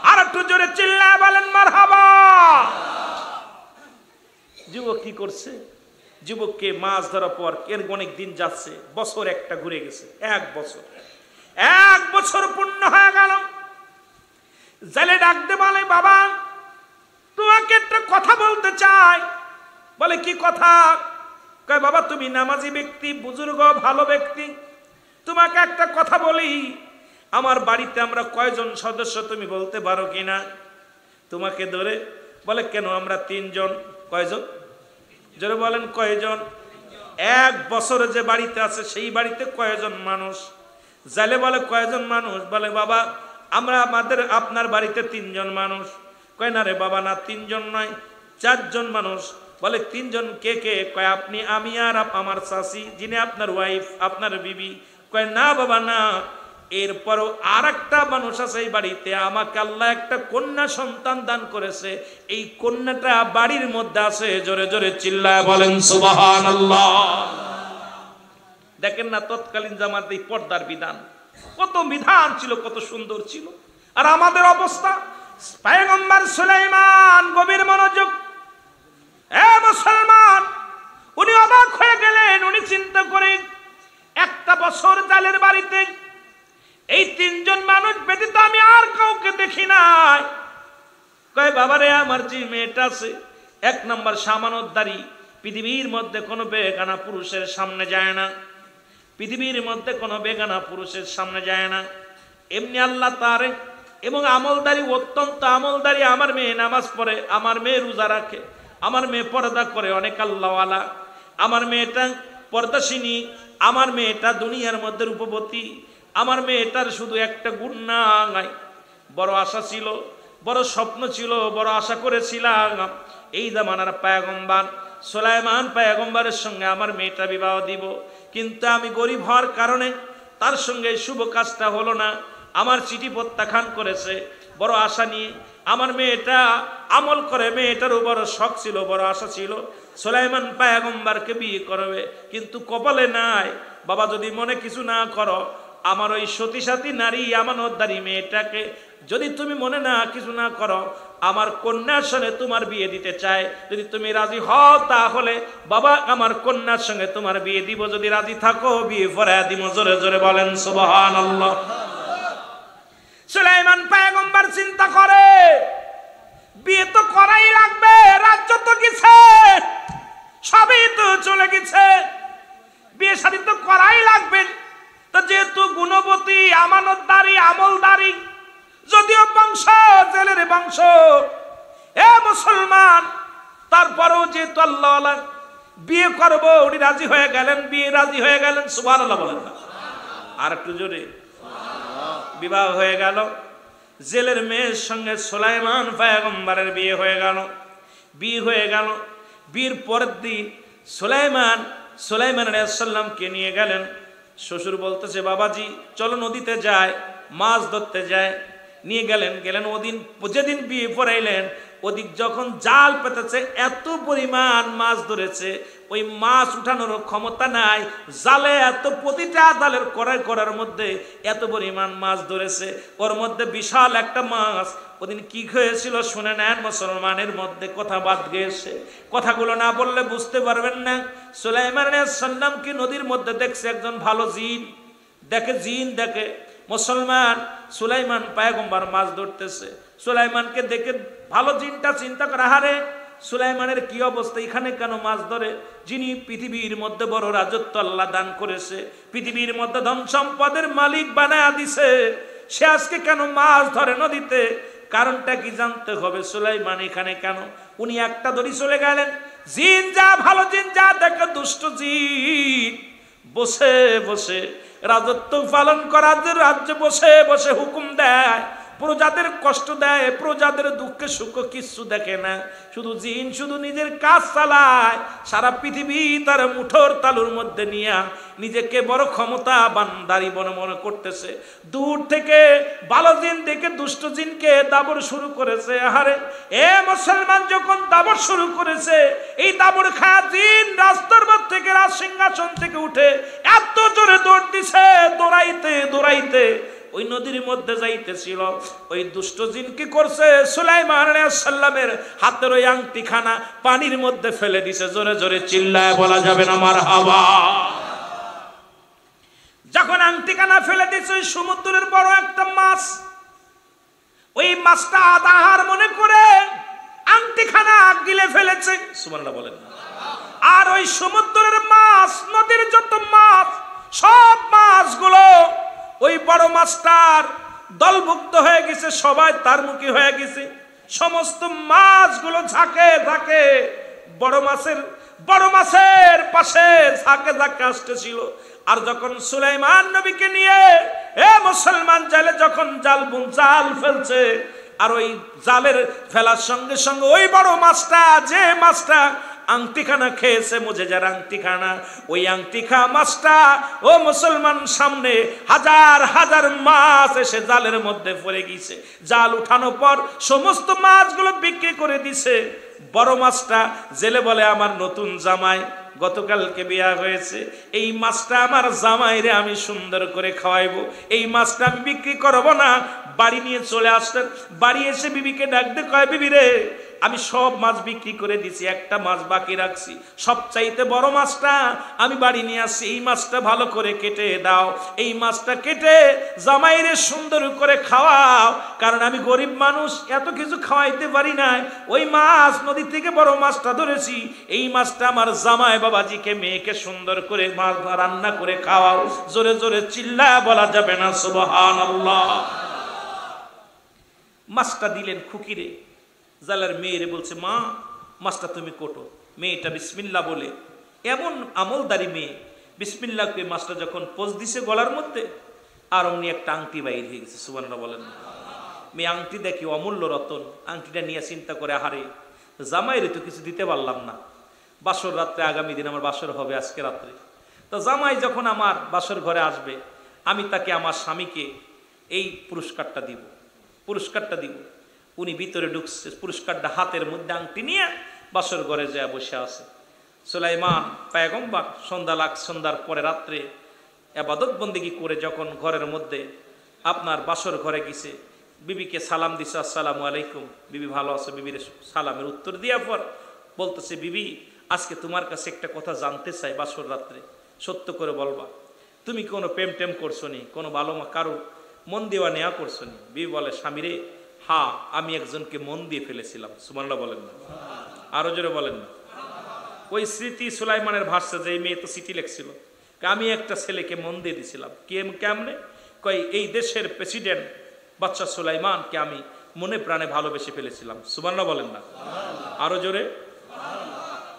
আর একটু জোরে চিল্লা বলেন মারহাবা। যুবক কি করছে? যুবককে মাছ ধরার পর এর অনেক দিন যাচ্ছে, বছর একটা ঘুরে গেছে, এক বছর পূর্ণ হয়ে গেল। জেলে ডাকতে বলে, বাবা তোমাকে একটা কথা বলতে চাই। বলে কি কথা? কয় বাবা তুমি নামাজি ব্যক্তি, বুজুর্গ ভালো ব্যক্তি, তোমাকে একটা কথা বলি। আমার বাড়িতে আমরা কয়জন সদস্য তুমি বলতে পারো কিনা? তোমাকে ধরে বলে কেন আমরা 3 জন। কয়জন? জোরে বলেন কয়জন? এক বছরে যে বাড়িতে আছে সেই বাড়িতে কয়জন মানুষ? জালে বলে কয়জন মানুষ? বলে বাবা আমরা আপনার বাড়িতে 3 জন মানুষ। কয় না রে বাবা, না 3 জন নয়, 4 জন মানুষ। বলে 3 জন কে কে? কয় আপনি, আমি আর আমার চাচি, যিনি আপনার ওয়াইফ, আপনার বিবি। কয় না বাবা না, এরপরও আর একটা মানুষ আছে এই বাড়িতে, আমাকে আল্লাহ একটা কন্যা সন্তান দান করেছে, এই কন্যাটা বাড়ির মধ্যে আছে। জোরে জোরে চিল্লায় বলেন সুবহানাল্লাহ। দেখেন না তৎকালীন জামাতে পর্দার বিধান, কত বিধান ছিল, কত সুন্দর ছিল। আর আমাদের অবস্থা, পয়গম্বর সুলাইমান গভীর মনোযোগ, এ মুসলমান, উনি অবাক হয়ে গেলেন। উনি চিন্তা করেন একটা বছর জালের বাড়িতে এই 3 জন মানুষ ব্যতীত আমি আর কাউকে দেখি নাই। কয় বাবারে আমার যে মেয়েটা আছে 1 নম্বর সামানতদারি, পৃথিবীর মধ্যে কোনো বেগানা পুরুষের সামনে যায় না, পৃথিবীর মধ্যে কোনো বেগানা পুরুষের সামনে যায় না। এমনি আল্লাহ তারে এবং আমলদারি, অত্যন্ত আমলদারি। আমার মেয়ে নামাজ পড়ে, আমার মেয়ে রোজা রাখে, আমার মেয়ে পর্দা করে, অনেক আল্লাহওয়ালা। আমার মেয়েটা পর্দাসিনী, আমার মেয়েটা দুনিয়ার মধ্যে রূপবতী। আমার মেয়েটার শুধু একটা গুণ নাই, বড় আশা ছিল, বড় স্বপ্ন ছিল, বড় আশা করেছিলাম এই জামানার পয়গম্বর সুলাইমান পয়গম্বরের সঙ্গে আমার মেয়েটা বিবাহ দিব, কিন্তু আমি গরিব হওয়ার কারণে তার সঙ্গে শুভ কাজটা হলো না। আমার চিঠি প্রত্যাখ্যান করেছে। বড় আশা নিয়ে আমার মেয়েটা আমল করে, মেয়েটারও বড় শখ ছিল, বড় আশা ছিল সুলাইমান পয়গম্বরকে বিয়ে করবে, কিন্তু কপালে নাই। বাবা যদি মনে কিছু না করো, আমার ওই সতী সাথী নারী আমানতদারি মেয়েটাকে যদি তুমি মনে না কিছু না করো, আমার কন্যার সঙ্গে তোমার বিয়ে দিতে চায়। যদি তুমি রাজি হও তাহলে বাবা আমার কন্যার সঙ্গে তোমার বিয়ে দিব, যদি রাজি থাকো বিয়ে পড়ায়া দিব। জোরে জোরে বলেন সুবহানাল্লাহ। সুলাইমান পয়গম্বর চিন্তা করে বিয়ে তো করাই লাগবে, রাজ্য তো গেছে, সবই তো চলে গেছে, বিয়ে শাদী তো করাই লাগবে। তো যেহেতু গুণবতী, আমানতদারি, আমলদারি, যদিও বংশ জেলের বংশ, এ মুসলমান, তারপরেও যেহেতু আল্লাহওয়ালা বিয়ে করবো, উনি রাজি হয়ে গেলেন, বিয়ে রাজি হয়ে গেলেন। সুবহানাল্লাহ বলেন না? আর একটু জোরে। বিবাহ হয়ে গেল, জেলের মেয়ের সঙ্গে সুলাইমান পয়গম্বরের বিয়ে হয়ে গেল। বিয়ে হয়ে গেল, বিয়ের পরের দিন সুলাইমান আলাইহিস সালামকে নিয়ে গেলেন। শ্বশুর বলতেছে বাবাজি চলো নদীতে যায়, মাছ ধরতে যায়। নিয়ে গেলেন। ওদিন যেদিন বিয়ে পড়াইলেন, ওদিক যখন জাল পেতেছে এত পরিমাণ মাছ ধরেছে, ওই মাছ উঠানোর ক্ষমতা নাই। জালে এত, প্রতিটা জালের করার মধ্যে এত পরিমাণ মাছ ধরেছে। ওর মধ্যে বিশাল একটা মাছ ওদিন কি হয়েছিল শুনে নেন। মুসলমানের মধ্যে কথা বাদ গিয়েছে, কথাগুলো না বললে বুঝতে পারবেন না। সুলাইমান আলাইহিস সালাম কি নদীর মধ্যে দেখছে একজন ভালো জিন দেখে মুসলমান সুলাইমান পয়গম্বর মাছ ধরতেছে। সুলাইমানকে দেখে ভালো জিনটা চিন্তা করে, হারে সুলাইমানের কি অবস্থা, এখানে কেন মাছ ধরে? যিনি পৃথিবীর মধ্যে বড় রাজত্ব আল্লাহ দান করেছে, পৃথিবীর মধ্যে ধন সম্পদের মালিক বানায়া দিছে, সে আজকে কেন মাছ ধরে নদীতে? কারণটা কি জানতে হবে। সুলাইমান এখানে কেন? উনি একটা দড়ি চলে গেলেন। জিন যা, ভালো জিন যা দেখে দুষ্ট জিন বসে বসে রাজত্ব পালন করার রাজ্য বসে বসে হুকুম দেয়, প্রজাদের কষ্ট দেয়, প্রজাদের দুঃখে সুখ কিচ্ছু দেখে না, শুধু জিন শুধু নিজের কাজ চালায়, সারা পৃথিবী তার মুঠোর তালুর মধ্যে নিয়ে নিজেকে বড় ক্ষমতাবান দাঁড়ি মনে করতেছে। দূর থেকে ভালো জিন দেখে দুষ্ট জিনকে দাবর শুরু করেছে। আহারে এ মুসলমান যখন দাবর শুরু করেছে, এই দাবর খায়া জিন রাস্তার মধ্যে থেকে রাজ সিংহাসন থেকে উঠে এত জোরে দৌড় দিছে, দৌড়াইতে দৌড়াইতে ওই নদীর মধ্যে যাইতেছিল। ওই দুষ্ট জিন কি করছে, সুলাইমান আলাইহিস সালামের হাতের ওই আংটিখানা পানির মধ্যে ফেলে দিছে। জোরে জোরে চিল্লায় বলা যাবে না মারহাবা। যখন আংটিখানা ফেলে দিছে, ওই সমুদ্রের বড় একটা মাছ, ওই মাছটা আধার মনে করে আংটিখানা গিলে ফেলেছে। সুবহানাল্লাহ বলেন। আর ওই সমুদ্রের মাছ, নদীর যত মাছ, সব মাছগুলো ওই বড় মাছটার দলভুক্ত হয়ে গেছে, সবাই তার মুখী হয়ে গেছে। সমস্ত মাছগুলো ঝাঁকে ঝাঁকে বড় মাছের পাশে ঝাঁকে ঝাঁকে আসতেছিল। আর যখন সুলাইমান নবীকে নিয়ে মুসলমান জালে যখন জাল ফেলছে, আর ওই জালের ফেলার সঙ্গে সঙ্গে ওই বড় মাছটা, যে মাছটা আংটিখানা খেয়েছে, মুজেজার আংটিখানা, ওই আংটিখা মাছটা ও মুসলমান সামনে হাজার হাজার মাছ এসে জালের মধ্যে পড়ে গিয়েছে। জাল উঠানোর পর সমস্ত মাছগুলো বিক্রি করে দিছে। বড় মাছটা জেলে বলে, আমার নতুন জামাই গতকালকে বিয়া হয়েছে, এই মাছটা আমার জামাইরে আমি সুন্দর করে খাওয়াইবো, এই মাছটা আমি বিক্রি করবো না। বাড়ি নিয়ে চলে আসলেন। বাড়ি এসে বিবিকে ডাক দিয়ে কয়, বিবি রে, আমি সব মাছ বিক্রি করে দিছি, একটা মাছ বাকি রাখছি, সবচাইতে বড় মাছটা আমি বাড়ি নিয়ে আসছি, এই মাছটা ভালো করে কেটে দাও, এই মাছটা কেটে জামাইরে সুন্দর করে খাওয়াও, কারণ আমি গরিব মানুষ, এত কিছু খাওয়াইতে পারি না। ওই মাছ নদী থেকে বড় মাছটা ধরেছি, এই মাছটা আমার জামাই বাবাজিকে মেয়েকে সুন্দর করে মাছ রান্না করে খাওয়াও। জোরে জোরে চিল্লায় বলা যাবে না সুবহানাল্লাহ। মাছটা দিলেন খুকিরে। জালার মেয়েরে বলছে, মা মাছটা তুমি কোটো। মেয়েটা বিসমিল্লাহ বলে, এমন আমলদারি মেয়ে, বিসমিল্লাহ করে মাছটা যখন পোজ দিছে গলার মধ্যে, আর অমনি একটা আংটি বাইর হয়ে গেছে। সুবহানাল্লাহ বলেন। মেয়ে আংটি দেখি অমূল্য রতন, আংটিটা নিয়ে চিন্তা করে, আহারে জামাইরে তো কিছু দিতে পারলাম না, বাসর রাত্রে, আগামী দিন আমার বাসর হবে আজকে রাত্রে, তো জামাই যখন আমার বাসর ঘরে আসবে, আমি তাকে আমার স্বামীকে এই পুরস্কারটা দিব। উনি ভিতরে ঢুকছে, পুরস্কারটা হাতের মধ্যে আংটি নিয়ে বাসর ঘরে যায় বসে আছে। সুলাইমান পয়গম্বর সন্ধ্যার পরে রাত্রে ইবাদত বন্দেগী করে যখন ঘরের মধ্যে আপনার বাসর ঘরে গেছে, বিবিকে সালাম দিছে, আসসালামু আলাইকুম, বিবি ভালো আছে? বিবির সালামের উত্তর দেওয়ার পর বলতেছে, বিবি আজকে তোমার কাছে একটা কথা জানতে চাই, বাসর রাত্রে সত্য করে বলবা, তুমি কোনো প্রেম টেম করছো নি, কোনো ভালো কারো মন দেওয়া নেওয়া করছো নি? বিবি বলে, স্বামীরে হ্যাঁ, আমি একজনকে মন দিয়ে ফেলেছিলাম। সুবহানাল্লাহ বলেন না, আরো জোরে বলেন না। ওই স্মৃতি সুলাইমানের ভাষা, যে মেয়ে তো চিঠি লিখছিল, আমি একটা ছেলেকে মন দিয়ে দিছিলাম। কেমনে? কই এই দেশের প্রেসিডেন্ট বাদশা সুলাইমানকে আমি মনে প্রাণে ভালোবেসে ফেলেছিলাম। সুবহানাল্লাহ বলেন না, আরো জোরে।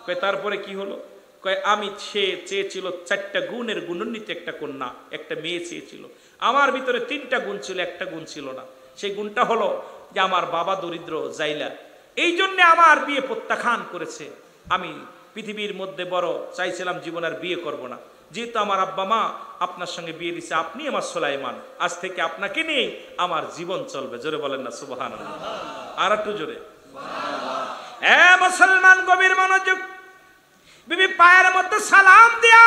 কই তারপরে কি হলো? কয় আমি চেয়েছিল 4টা গুণের গুণান্বিত একটা কন্যা, একটা মেয়ে চেয়েছিল। আমার ভিতরে 3টা গুণ ছিল, একটা গুণ ছিল না। সেই গুণটা হলো যে আমার বাবা দরিদ্র জাইলা, এই জন্য আমার বিয়ে প্রত্যাখ্যান করেছে। আমি পৃথিবীর মধ্যে বড় চাইছিলাম জীবন আর বিয়ে করব না, যেহেতু আমার আব্বা মা আপনার সঙ্গে বিয়ে দিছে, আপনি আমার সুলাইমান, আজ থেকে আপনাকে নিয়ে আমার জীবন চলবে। জোরে বলেন না সুবহানাল্লাহ, আর একটু জোরে। মুসলমান গভীর মনোযোগ। বিবি পায়ের মধ্যে সালাম দিয়া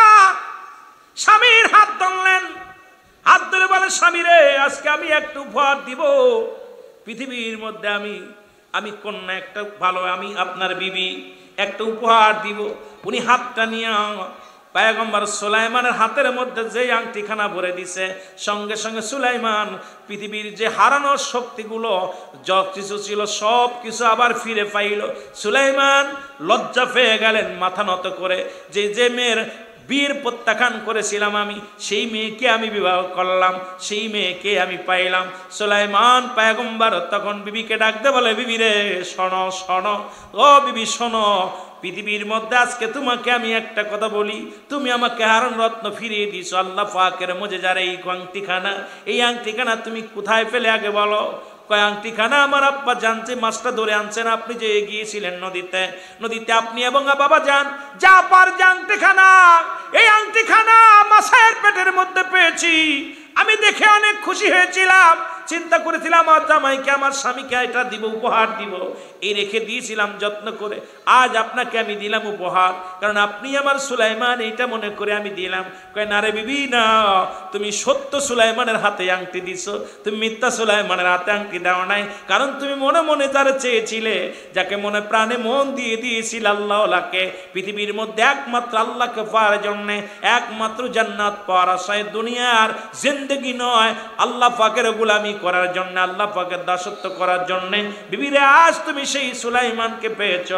স্বামীর হাত ধরলেন, হাত ধরে বলে, স্বামী রে, আজকে আমি একটা উপহার দিব পৃথিবীর মধ্যে, আমি কন্যা একটা ভালো, আমি আপনার বিবি একটা উপহার দিব। উনি হাতটা নিয়ে পয়গম্বর সুলাইমানের হাতের মধ্যে যে আংটিখানা ভরে দিছে, সঙ্গে সঙ্গে সুলাইমান পৃথিবীর যে হারানোর শক্তিগুলো যা কিছু ছিল সব কিছু আবার ফিরে পাইল। সুলাইমান লজ্জা পেয়ে গেলেন, মাথা নত করে, যে মেয়ের বিয়ের প্রত্যাখ্যান করেছিলাম আমি, সেই মেয়েকে আমি বিবাহ করলাম, সেই মেয়েকে আমি পাইলাম। সুলাইমান পয়গম্বর তখন বিবিকে ডাকতে বলে, বিবি রে শোনো, ও বিবি শোনো, পৃথিবীর মধ্যে আজকে তোমাকে আমি একটা কথা বলি, তুমি আমাকে হারান রত্ন ফিরিয়ে দিছো, আল্লাহ পাকের মুজেজার এই আংটিখানা তুমি কোথায় পেলে আগে বলো? কয় আংটিখানা আমার আব্বা জানছে, মাছটা ধরে আনছেন আপনি যে গিয়েছিলেন নদীতে, নদীতে আপনি এবং বাবা যান যা পার যে আংটিখানা, এই আংটিখানা মাছের পেটের মধ্যে পেয়েছি। আমি দেখে অনেক খুশি হয়েছিলাম, চিন্তা করেছিলাম আমার জামাইকে আমার স্বামীকে এটা দিব, উপহার দিব, এই রেখে দিয়েছিলাম যত্ন করে। আজ আপনাকে আমি দিলাম উপহার, কারণ আপনি আমার সুলাইমান, এইটা মনে করে আমি দিলাম। কয় না রে বিবি না, তুমি সত্য সুলাইমানের হাতে আংটি দিছো, তুমি মিথ্যা সুলাইমানের হাতে আংটি দাও নাই। কারণ তুমি মনে মনে যারা চেয়েছিলে, যাকে মনে প্রাণে মন দিয়ে দিয়েছিল আল্লাহকে, পৃথিবীর মধ্যে একমাত্র আল্লাহকে পাওয়ার জন্যে, একমাত্র জান্নাত পাওয়ার আশায়, দুনিয়ার জিন্দেগি নয়, আল্লাহ পাকের গোলামি করার জন্য, আল্লাহ পাকের দাসত্ব করার জন্য বিবিরে আজ তুমি সেই সুলাইমানকে পেয়েছ।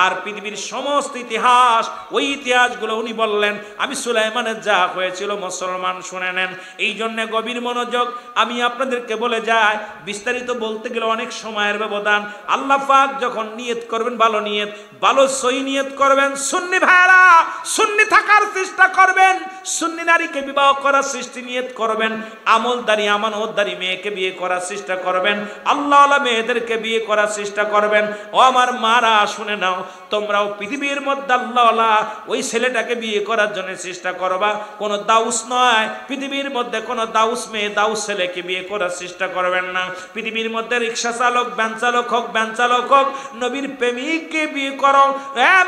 আর পৃথিবীর সমস্ত ইতিহাস, ওই ইতিহাসগুলো উনি বললেন আমি সুলাইমানের যা হয়েছিল মুসলমান শুনে নেন। এই জন্য গভীর মনোযোগ আমি আপনাদেরকে বলে যাই, বিস্তারিত বলতে গেলে অনেক সময়ের ব্যবধান। আল্লাহ পাক যখন নিয়ত করবেন, ভালো নিয়ত, ভালো সহি নিয়ত করবেন, সুন্নি ভাইরা সুন্নি থাকার চেষ্টা করবেন, সুন্নি নারীকে বিবাহ করার সৃষ্টি নিয়ত করবেন, আমলদারি আমানতদারি মেয়েকে বিয়ে করার চেষ্টা করবেন, আল্লাহ মেয়েদেরকে বিয়ে করার চেষ্টা করবেন। ও আমার মারা শুনে নাও, তোমরাও পৃথিবীর মধ্যে আল্লাহ ওই ছেলেটাকে বিয়ে করার জন্য চেষ্টা করবা, কোন দাউস নয়, পৃথিবীর মধ্যে কোন দাউস মেয়ে দাউস ছেলেকে বিয়ে করার চেষ্টা করবেন না। পৃথিবীর মধ্যে রিক্সা চালক, ভ্যান চালক হোক, ভ্যান চালক হোক, নবীর প্রেমিককে বিয়ে করো।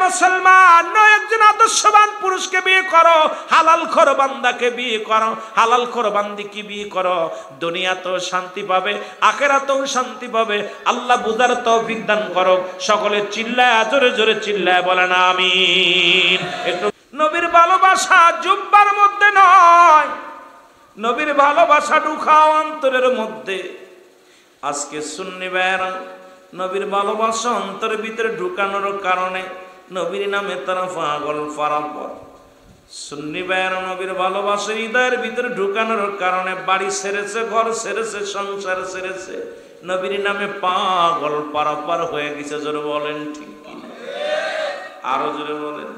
মুসলমান নয়, একজন আদর্শবান পুরুষকে বিয়ে করো, হালাল খোর বান্দাকে বিয়ে করো, হালাল খোর বান্দিকে বিয়ে করো। দুনিয়াতেও শান্তি পাবে, আখিরাতেও শান্তি পাবে। আল্লাহ বুঝার তৌফিক দান করো। সকলে চিল্লায়, জোরে জোরে চিল্লায় বলেন আমিন। একটু নবীর ভালোবাসা জুব্বার মধ্যে নয়, নবীর ভালোবাসা ঢুকাও অন্তরের মধ্যে। আজকে সুন্নি ভাইরা নবীর ভালোবাসা অন্তরের ভিতরে ঢুকানোর কারণে নবীর নামে তারা পাগল ফারাপর। সুন্নি ভাইরা নবীর ভালোবাসা হৃদয়ের ভিতরে ঢুকানোর কারণে বাড়ি ছেড়েছে, ঘর ছেড়েছে, সংসার ছেড়েছে, নবীর নামে পাগল পারাপার হয়ে গেছে। জোরে বলেন ঠিক কিনা? আরো জোরে বলেন।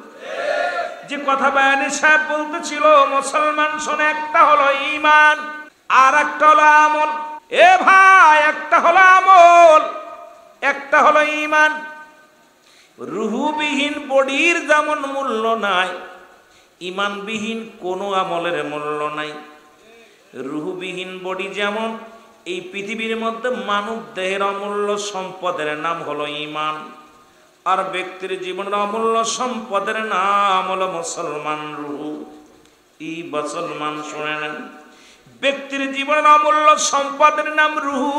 যে কথা বায়ানী সাহেব বলতেছিল, মুসলমান শোনে, একটা হলো ঈমান আর একটা হলো আমল। এ ভাই, একটা হলো আমল, একটা হলো ঈমান। রুহুবিহীন বডির যেমন মূল্য নাই, ঈমানবিহীন কোনো আমলের মূল্য নাই। রুহুবিহীন বডি যেমন, এই পৃথিবীর মধ্যে মানব দেহের অমূল্য সম্পদের নাম হলো ঈমান, আর ব্যক্তির জীবনের অমূল্য সম্পদের নাম হলো মুসলমান রুহু। এই মুসলমান শুনে নেন, ব্যক্তির জীবনের অমূল্য সম্পদের নাম রুহু।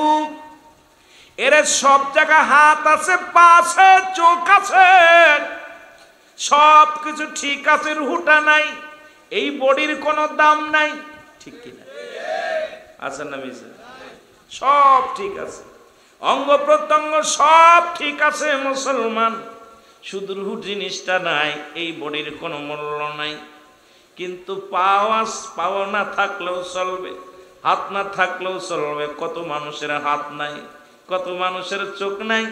এর সব জায়গায় হাত আছে, পা আছে, চোখ আছে, সব কিছু ঠিক আছে, রুহুটা নাই। এই বডির কোনো দাম নাই, ঠিক কিনা? আছে না মিছে? সব ঠিক আছে, অঙ্গ প্রত্যঙ্গ সব ঠিক আছে মুসলমান, শুধু রুহু জিনিসটা নাই। এই বডির কোনো মূল্য নাই। কিন্তু পাও না থাকলেও চলবে, হাত না থাকলেও চলবে। কত মানুষের হাত নাই, কত মানুষের চোখ নাই,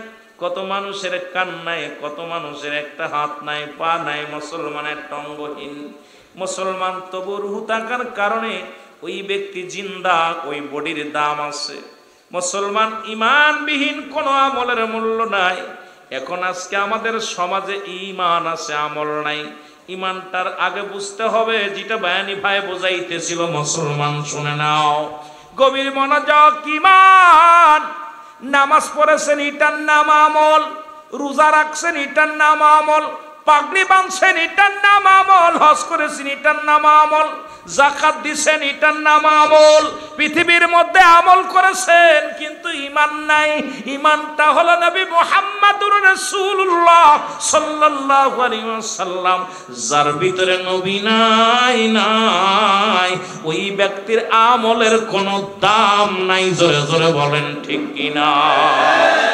কত মানুষের কান নাই, কত মানুষের একটা হাত নাই, পা নাই, মুসলমান একটা অঙ্গহীন। মুসলমান তবু রুহু থাকার কারণে ওই ব্যক্তি জিন্দা, ওই বডির দাম আছে। মুসলমান ঈমানবিহীন কোনো আমলের মূল্য নাই। এখন আজকে আমাদের সমাজে ঈমান আছে, আমল নাই। ঈমানটার আগে বুঝতে হবে, যেটা বায়ানী ভাই বোঝাইতেছিল, মুসলমান শুনে নাও, গভীর মনোযোগ। ঈমান, নামাজ পড়েছেন এটার নাম আমল, রোজা রাখছেন এটার নাম আমল, পাগড়ি বাঁধছেন এটার নাম আমল, হজ করেছেন এটার নাম আমল, যাকাত দিছেন এটার নাম আমল। পৃথিবীর মধ্যে আমল করেছেন, কিন্তু ঈমান নাই। ঈমানটা হলো নবী মুহাম্মদুর রাসূলুল্লাহ সাল্লাল্লাহু আলাইহি ওয়াসাল্লাম। যার ভিতরে নবী নাই, ওই ব্যক্তির আমলের কোনো দাম নাই। জোরে জোরে বলেন ঠিক কিনা?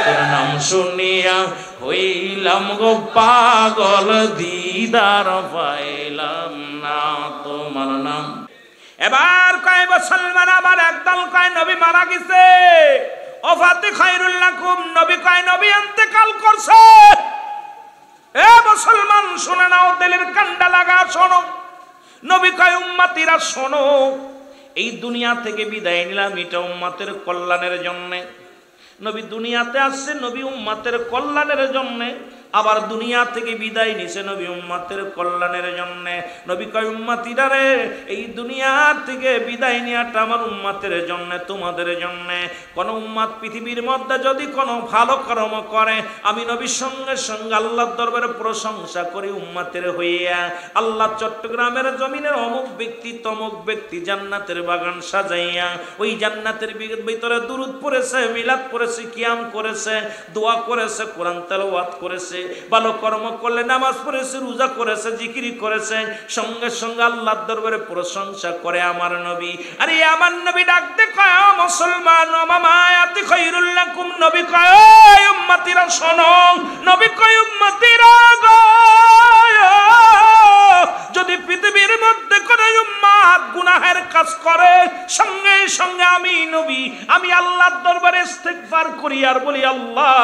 তোর নাম শুনিয়া হইলাম গো পাগল, দিদার পাইলাম না তোমার নাম। এবার কয় মুসলমান, আবার একদল কয় নবী মারা গেছে, ওফাতে খায়রুল লাকুম, নবী কয় নবী ইন্তেকাল করছে। এ মুসলমান শুনে নাও, দিলের কান্ডা লাগা শোনো। নবী কয় উম্মতিরা শোনো, এই দুনিয়া থেকে বিদায় নিলাম, এটা উম্মতের কল্যাণের জন্য। নবী দুনিয়াতে আসছে নবী উম্মতের কল্যাণের জন্য, আবার দুনিয়া থেকে বিদায় নিছে নবী উম্মতের কল্যাণের জন্য। নবী কয় উম্মতিরা রে, এই দুনিয়া থেকে বিদায় নেওয়াটা আমার উম্মতের জন্য, তোমাদের জন্য। কোন উম্মত পৃথিবীর মধ্যে যদি কোনো ভালো কর্ম করে, আমি নবীর সঙ্গে সঙ্গে আল্লাহর দরবারে প্রশংসা করি উম্মতের হইয়া। আল্লাহ চট্টগ্রামের জমিনের অমুক ব্যক্তি তমুক ব্যক্তি জান্নাতের বাগান সাজাইয়া, ওই জান্নাতের ভিতরে দুরূদ পড়েছে, মিলাদ পড়েছে, কিয়াম করেছে, দোয়া করেছে, কোরআন তেলাওয়াত করেছে, ভালো কর্ম করলে নামাজ পড়েছে, রোজা করেছে, জিকির করেছে, সঙ্গে সঙ্গে আল্লাহর দরবারে প্রশংসা করে আমার নবী। আরে আমার নবী ডাকতে কয় মুসলমান মামায়াতি খায়রুল লাকুম, নবী কয় উম্মতিরা শোনো, নবী কয় উম্মতিরা গো, যদি পৃথিবীর মধ্যে কোন উম্মত গুনাহের কাজ করে, সঙ্গে সঙ্গে আমি নবী আমি আল্লাহর দরবারে ইস্তিগফার করি আর বলি আল্লাহ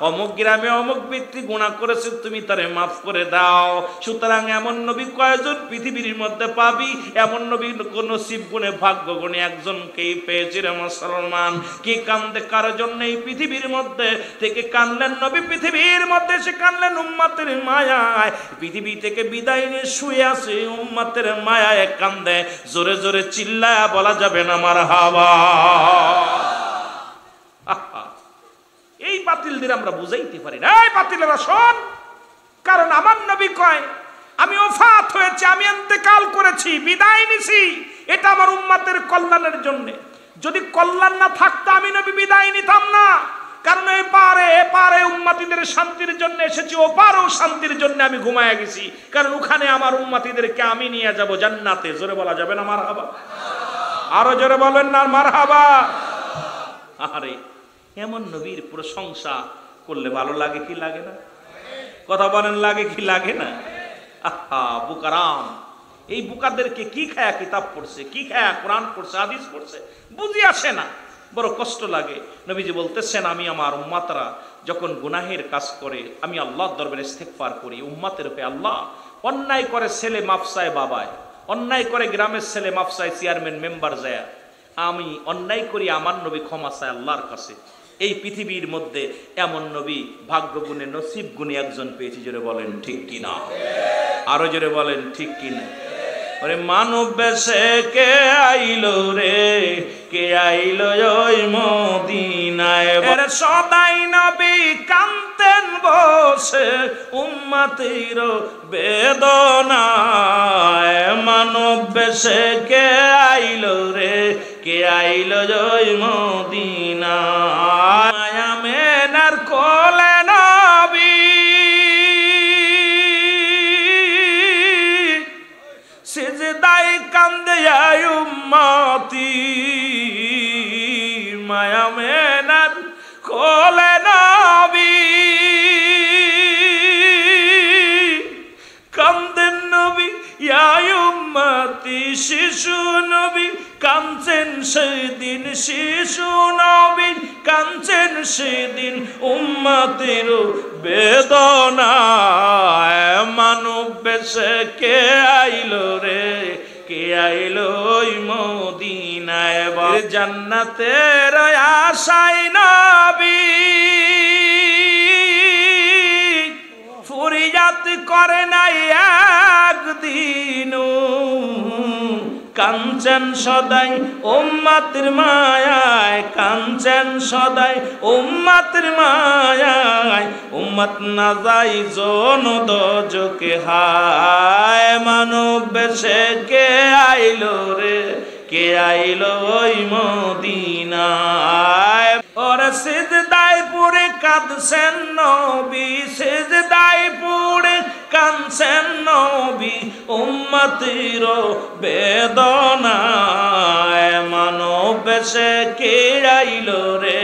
অমুক গ্রামে অমুক ব্যক্তি গুনাহ করেছে, তুমি তারে মাফ করে দাও। সুতরাং এমন নবী কয়জন পৃথিবীর মধ্যে পাবি? এমন নবী নসিব গুণে ভাগ্য গুণে একজনকেই পেয়েছি রে মুসলমান। কি কান্দে কার জন্য এই পৃথিবীর মধ্যে থেকে কানলেন নবী, পৃথিবীর মধ্যে সে কানলেন উম্মতের মায়ায়, পৃথিবী থেকে বিদায় নিয়ে শুয়ে আছে উম্মতের মায়ায় কান্দে। জোরে জোরে চিল্লায়া বলা যাবে না মারহাবা। এই বাতিলদের আমরা বুঝাইতে পারি না, এই বাতিলেরা শোন, কারণ আমার নবী কয় আমি ওফাত হয়েছে, আমি ইন্তেকাল করেছি, বিদায় নিছি, এটা আমার উম্মতের কল্যাণের জন্য। যদি কল্যাণ না থাকতো আমি নবী বিদায় নিতাম না, কারণ এপারে উম্মতিদের শান্তির জন্য এসেছি, ওপারেও শান্তির জন্য আমি ঘুমায়া গেছি, কারণ ওখানে আমার উম্মতিদেরকে আমি নিয়ে যাব জান্নাতে। জোরে বলা যাবে না মারহাবা? আরো জোরে বলেন না মারহাবা। আরে এমন নবীর প্রশংসা করলে ভালো লাগে কি লাগে না? কথা বলেন, লাগে কি লাগে না? আহা বুকারাম, এই বুকাদেরকে কি খায়া কিতাব পড়ছে, কি খায়া কোরআন পড়ছে, হাদিস পড়ছে, বুঝি আসে না, বড় কষ্ট লাগে। নবীজি বলতেছেন আমি আমার উম্মতরা যখন গুনাহের কাজ করে আমি আল্লাহর দরবারে ইস্তিগফার করি, উম্মতের উপরে আল্লাহ অন্যায় করে ছেলে মাফসায় বাবায়, অন্যায় করে গ্রামের ছেলে মাফসায় চেয়ারম্যান মেম্বার যায়, আমি অন্যায় করি, আমার নবী ক্ষমা চায় আল্লাহর কাছে। এই পৃথিবীর মধ্যে এমন নবী ভাগ্য গুণে নসিব গুণে একজন পেয়েছি। জোরে বলেন ঠিক কিনা? আরো জোরে বলেন ঠিক কিনা? ওরে মানব বেশে কে আইলো রে, কে আইলো ওই মদিনায়, সদাই নবী কান্তেন বসে উম্মতের বেদনায়। মানব বেশে কে আইলো রে, কে আইলো ওই মদিনায়, মায়া মেনার কোলে নবী সিজদায় কান্দে উম্মতি, মায়া মেনার কোলে নবী কান্দেন নবী ইয়া উম্মতি, শিশু নবী কাঁদছেন সেদিন, শিশু নবী কাঁদছেন সেদিন উম্মতের বেদনায়। মানব বেশে কে আইলো রে, কে আইলো ওই মদিনায়, জান্নাতের আশায় নবী ফুরিয়াত করে নাই একদিনও, কাঞ্চন সদাই উম্মতের মায়ায়, কাঞ্চন সদাই উম্মতের মায়ায়, উম্মত না যাই জন দোজকে হায়। মানব বেশে কে আইলো রে, কে আইলো ওই মদিনায়, ওরে সিজদায় পড়ে কাঁদছেন নবী, সিজদায় পড়ে কাঁদছেন নবী উম্মতের বেদনায়। মানব বেশে কে আইলো রে,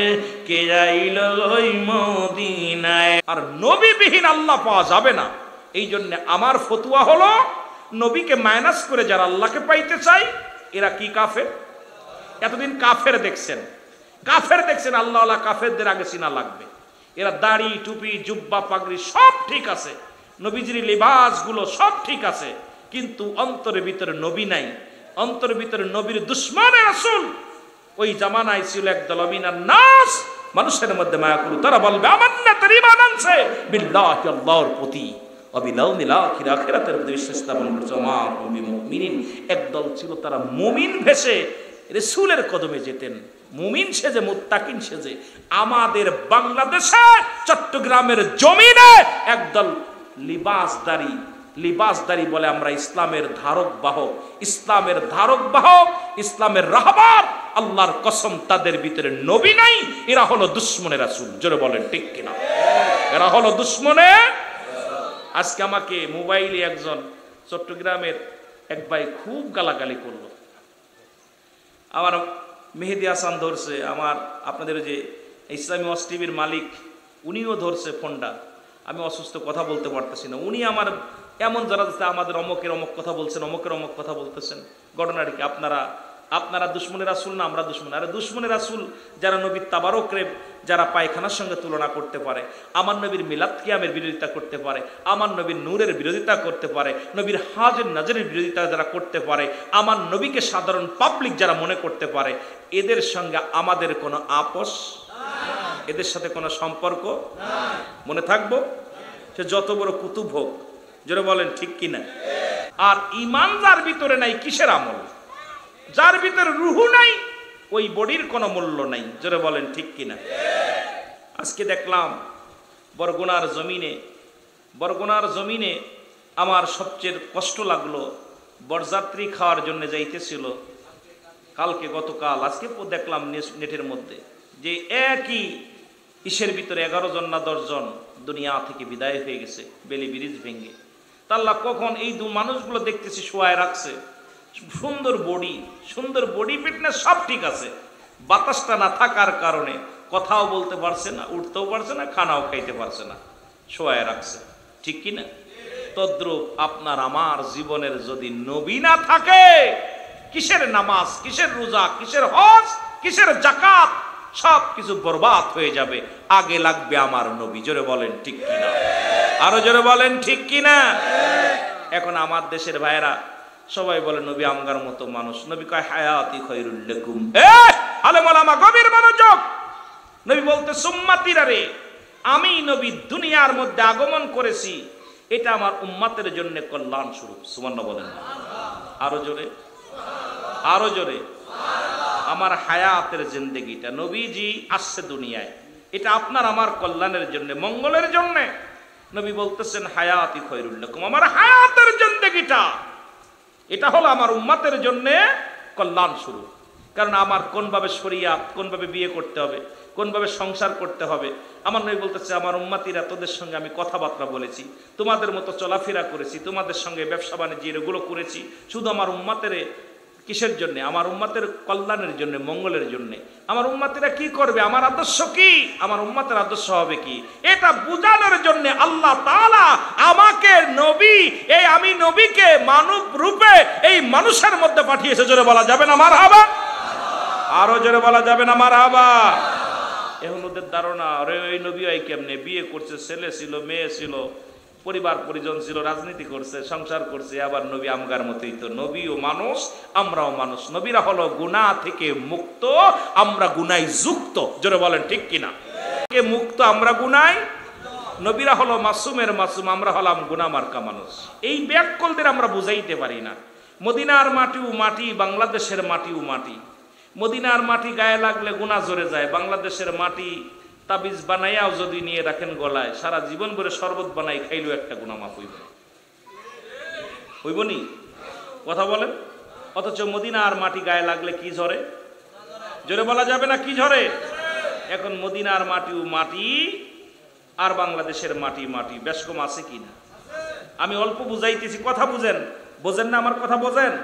কে আইলো ওই মদিনায়। আর নবীবিহীন আল্লাহ পাওয়া যাবে না। এই জন্য আমার ফতুয়া হলো নবীকে মাইনাস করে যারা আল্লাহকে পাইতে চায় এরা কি কাফের? এতদিন কাফের দেখছেন, কাফের দেখছেন, আল্লাহ কাফেরদের আগে চিনা লাগবে। এরা দাড়ি টুপি জুব্বা পাগড়ি সব ঠিক আছে, নবীজির লিবাস গুলো সব ঠিক আছে, কিন্তু অন্তরের ভিতরে নবী নাই, অন্তরের ভিতরে নবীর দুশ্মনে রাসূল। ওই জামানায় ছিল একদল মিনান নাস মানুষের মধ্যে মায়া করুক, তারা বলবে আমান্না তার ঈমান আনছে বিল্লাহি, আল্লাহর প্রতি, অবিলাউমিল আখির, আখিরাতের প্রতি বিশ্বাস স্থাপন করছে। মা মুমিনিন, একদল ছিল তারা মুমিন ভেসে রাসূলের কদমে যেতেন, মুমিন সেজে, মুত্তাকিন সেজে। আমাদের বাংলাদেশে চট্টগ্রামের জমিনে একদল লিবাসদারি বলে আমরা ইসলামের ধারক বাহক, ইসলামের ধারক বাহক, ইসলামের রাহবার। আল্লাহর কসম, তাদের ভিতরে নবী নাই। এরা হলো দুশ্মনে রাসূল। জোরে বলেন ঠিক কিনা? এরা হলো দুশ্মনে। আজকে আমাকে মোবাইলে একজন চট্টগ্রামের এক ভাই খুব গালাগালি করলো। আমার মেহেদি হাসান ধরছে, আমার আপনাদের যে ইসলামী ওয়াজ টিভির মালিক উনিও ধরছে ফোনটা। আমি অসুস্থ, কথা বলতে পারতেছি না। উনি আমার এমন যারা আমাদের অমকের অমক কথা বলছেন, অমকের অমক কথা বলতেছেন। ঘটনাটা কি? আপনারা দুশ্মনের রাসূল না আমরা দুশ্মন? আরে দুশ্মনের রাসূল যারা নবীর তাবারকরে যারা পায়খানার সঙ্গে তুলনা করতে পারে, আমার নবীর মিলাদ কিয়ামের বিরোধিতা করতে পারে, আমার নবীর নূরের বিরোধিতা করতে পারে, নবীর হাজের নাজরের বিরোধিতা যারা করতে পারে, আমার নবীকে সাধারণ পাবলিক যারা মনে করতে পারে, এদের সঙ্গে আমাদের কোনো আপোষ, এদের সাথে কোনো সম্পর্ক মনে থাকবো? সে যত বড় কুতুব হোক। জোরে বলেন ঠিক কিনা? আর ঈমান যার ভিতরে নাই, কিসের আমল? যার ভিতরে রূহ নাই, ওই বডির কোনো মূল্য নাই। জোরে বলেন ঠিক কিনা? আজকে দেখলাম বরগুনার জমিনে আমার সবচেয়ে কষ্ট লাগলো, বরযাত্রী খাওয়ার জন্য যাইতেছিল কালকে, গতকাল, আজকে দেখলাম নেটের মধ্যে যে একই ইসের ভিতরে 11 জন না 10 জন দুনিয়া থেকে বিদায় হয়ে গেছে বেলি ব্রিজ ভেঙে। তাল্লা কখন এই মানুষগুলো দেখতেছি শোয়ায় রাখছে, সুন্দর বডি ফিটনেস সব ঠিক আছে, বাতাসটা না থাকার কারণে কথাও বলতে পারছে না, উঠতেও পারছে না, খানাও খাইতে পারছে না, শোয়ায় রাখছে। ঠিক কিনা? তদ্রূপ আপনার আমার জীবনের যদি নবী না থাকে, কিসের নামাজ, কিসের রোজা, কিসের হজ, কিসের যাকাত, সব কিছু বরবাদ হয়ে যাবে। আগে লাগবে আমার নবী। জোরে বলেন ঠিক কিনা? আরো জোরে বলেন ঠিক কিনা? এখন আমার দেশের ভাইয়েরা সবাই বলে নবী আমগার মতো মানুষ। নবী কয় হায়াতি খায়রুল লাকুম। আলেম ওলামা গভীর মনোযোগ। নবী বলতে সুম্মাতিরা রে, আমি নবী দুনিয়ার মধ্যে আগমন করেছি, এটা আমার উম্মতের জন্য কল্যাণ স্বরূপ। সুবহানাল্লাহ বলেন। আরো জোরে, আরো জোরে। আমার হায়াতের জিন্দেগিটা, নবীজি আসছে দুনিয়ায়, এটা আপনার আমার কল্যাণের জন্য, মঙ্গলের জন্য। নবী বলতেছেন হায়াতি খায়রুল লাকুম, আমার হায়াতের জিন্দেগিটা এটা হলো আমার উম্মতের জন্য কল্যাণ স্বরূপ। কারণ আমার কোনভাবে শরিয়াত, কোনভাবে বিয়ে করতে হবে, কোনভাবে সংসার করতে হবে, আমার নবী বলতেছে আমার উম্মতিরা তোদের সঙ্গে আমি কথাবার্তা বলেছি, তোমাদের মতো চলাফেরা করেছি, তোমাদের সঙ্গে ব্যবসা বাণিজ্য এগুলো করেছি, শুধু আমার উম্মতের কিসের জন্য? আমার উম্মতের কল্যাণের জন্য, মঙ্গলের জন্য। আমার উম্মতিরা কি করবে, আমার আদর্শ কি, আমার উম্মতের আদর্শ হবে কি, এটা বুঝানোর জন্য আল্লাহ তাআলা আমাকে নবী, এই আমি নবীকে মানব রূপে এই মানুষের মধ্যে পাঠিয়েছে। জোরে বলা যাবে না মারহাবা? আরো জোরে বলা যাবে না মারহাবা? এখন ওদের ধারণা, আরে ওই নবী হয় কেমনে, বিয়ে করছে, ছেলে ছিল, মেয়ে ছিল, পরিবার পরিজন ছিল, রাজনীতি করছে, সংসার করছে, আবার নবী আমগার মতোই তো। নবীও মানুষ, আমরাও মানুষ। নবীরা হলো গুনাহ থেকে মুক্ত, আমরা গুনায় যুক্ত। জোরে বলেন ঠিক কিনা? কে মুক্ত? আমরা গুনায়। নবীরা হলো মাসুমের মাসুম, আমরা হলাম গুনাহ মার্কা মানুষ। এই ব্যাককলদের আমরা বুঝাইতে পারি না। মদিনার মাটিও মাটি, বাংলাদেশের মাটিও মাটি। মদিনার মাটি গায়ে লাগলে গুনাহ ঝরে যায়, বাংলাদেশের মাটি তাবিজ বানাইয়াও যদি নিয়ে রাখেন গলায়, সারা জীবন ভরে শরবত বানাই খাইলেও একটা গুনাহ মাফ হইব, হইব নি? কথা বলেন। অথচ মদিনার মাটি গায়ে লাগলে কি ঝরে? জোরে বলা যাবে না কি ঝরে? এখন মদিনার মাটিও মাটি আর বাংলাদেশের মাটি মাটি, বেশ কম আছে কিনা? আমি অল্প বুঝাইতেছি, কথা বুঝেন, বোঝেন না আমার কথা? বোঝেন?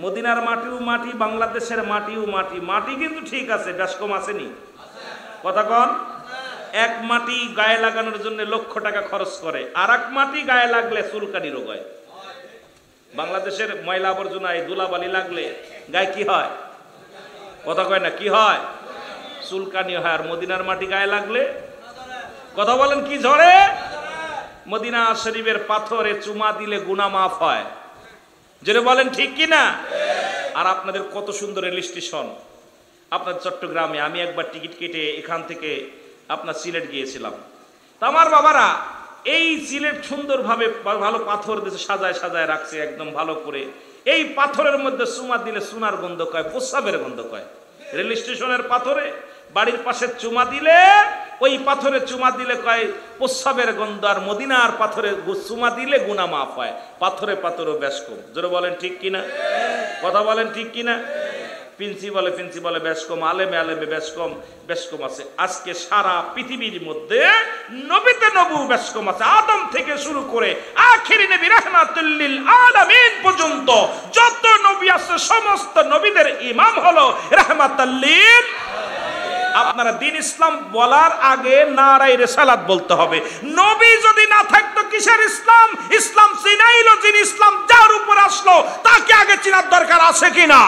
মদিনার মাটিও মাটি, বাংলাদেশের মাটিও মাটি, মাটি কিন্তু ঠিক আছে, বেশ কম আসেনি? কথা কন। এক মাটি গায়ে লাগানোর জন্য লক্ষ টাকা খরচ করে, আর এক মাটি গায়ে লাগলে চুলকানি রোগ হয়। বাংলাদেশের ময়লা আবর্জনায় ধুলাবালি লাগলে গায়ে কি হয়? কথা কয় না, কি হয়? চুলকানি হয়। আর মদিনার মাটি গায়ে লাগলে, কথা বলেন, কি ঝরে? মদিনা শরীফের পাথরে চুমা দিলে গুনাহ মাফ হয়। যেটা বলেন ঠিক কিনা? আর আপনাদের কত সুন্দর রেল স্টেশন, আপনার চট্টগ্রামে আমি একবার টিকিট কেটে এখান থেকে আপনার সিলেট গিয়েছিলাম। তা আমার বাবারা এই সিলেট সুন্দরভাবে ভালো পাথর দিয়ে সাজায় সাজায় রাখছে একদম ভালো করে। এই পাথরের মধ্যে চুমা দিলে সোনার গন্ধ কয়, প্রস্রাবের গন্ধ কয়। রেল স্টেশনের পাথরে বাড়ির পাশে চুমা দিলে, ওই পাথরে চুমা দিলে কয় প্রস্রাবের গন্ধ, আর মদিনার পাথরে চুমা দিলে গুনাহ মাফ হয়। পাথরে পাথরও বেশ কম। জোরে বলেন ঠিক কিনা? কথা বলেন ঠিক কিনা? প্রিন্সিপালে বেশ কম, আলেমে বেশ কম আছে। আজকে সারা পৃথিবীর মধ্যে নবীতে নবু বেশ কম আছে। আদম থেকে শুরু করে আখিরি নবী রাহমাতুল লিল আলামিন পর্যন্ত যত নবী আছে সমস্ত নবীদের ইমাম হলো রাহমাতুল লিল। আপনারা দিন ইসলাম বলার আগে নারায়ে রিসালাত বলতে হবে। নবী যদি না থাকতো কিসের ইসলাম? ইসলাম চিনাইলো যিনি, ইসলাম যার উপর আসলো তাকে আগে চিনার দরকার আছে কিনা?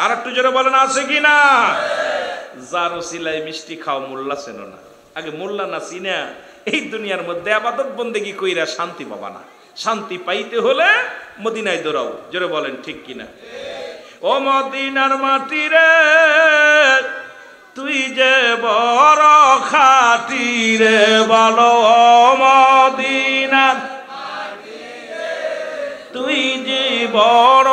আর একটু জোরে বলেন আছে কিনা? যার ওসিলায় মিষ্টি খাও মোল্লা চেনো না। আগে মোল্লা না চিনা এই দুনিয়ার মধ্যে ইবাদত বন্দেগী কইরা শান্তি পাবা না। শান্তি পাইতে হলে মদিনায় দৌড়াও। জোরে বলেন ঠিক কিনা? ও মদিনার মাটি রে তুই যে বড় খাঁটি রে, বলো ও মদিনার তুই যে বড়,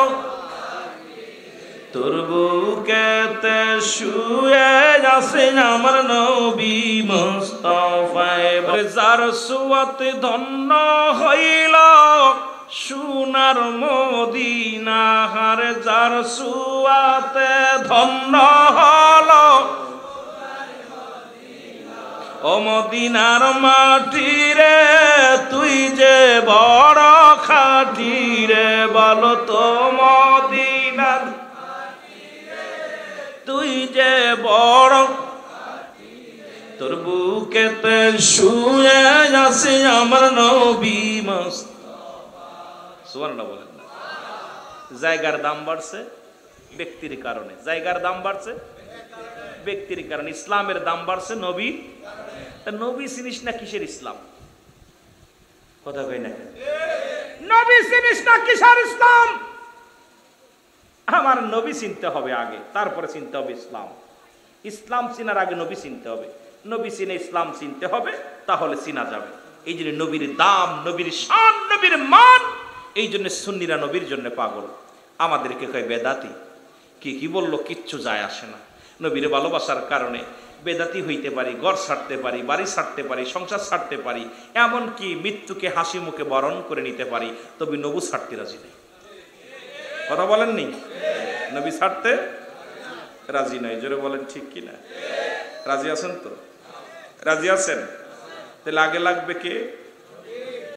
তোর বুকেতে শুয়ে আছে আমার নবী মুস্তাফা। যার সুয়াতে ধন্য হইল সোনার মদিনা, হার যার সুয়াতে ধন্য হল ও মদিনার মাটি রে তুই যে বড় খাঁটি রে, বলো তো মদিনার তুই যে বড়, তোর বুকেতে শুয়ে আছে আমার নবী মুস্তাফা। সুবহানাল্লাহ বলেন না? জায়গার দাম বাড়ছে ব্যক্তির কারণে, জায়গার দাম বাড়ছে ব্যক্তির কারণে। ইসলামের দাম বাড়ছে নবী। তা নবী চিনিস না কিসের ইসলাম? কথা কই না? নবী চিনিস না কিসের ইসলাম? আমার নবী চিনতে হবে আগে, তারপরে চিনতে হবে ইসলাম। ইসলাম চিনার আগে নবী চিনতে হবে, নবী চিনে ইসলাম চিনতে হবে, তাহলে চিনা যাবে। এই জন্য নবীর দাম, নবীর শান, নবীর মান। এই জন্য সুন্নিরা নবীর জন্য পাগল। আমাদেরকে কয় বেদাতি। কি বললো কিচ্ছু যায় আসে না। নবীর ভালোবাসার কারণে বেদাতি হইতে পারি, ঘর ছাড়তে পারি, বাড়ি ছাড়তে পারি, সংসার ছাড়তে পারি, এমনকি মৃত্যুকে হাসি মুখে বরণ করে নিতে পারি, তবে নবী ছাড়তে রাজি নেই। কথা বলেননি? নবী ছাড়তে রাজি নয়। জোরে বলেন ঠিক কিনা? রাজি আছেন তো? রাজি আছেন? তাহলে আগে লাগবে কে?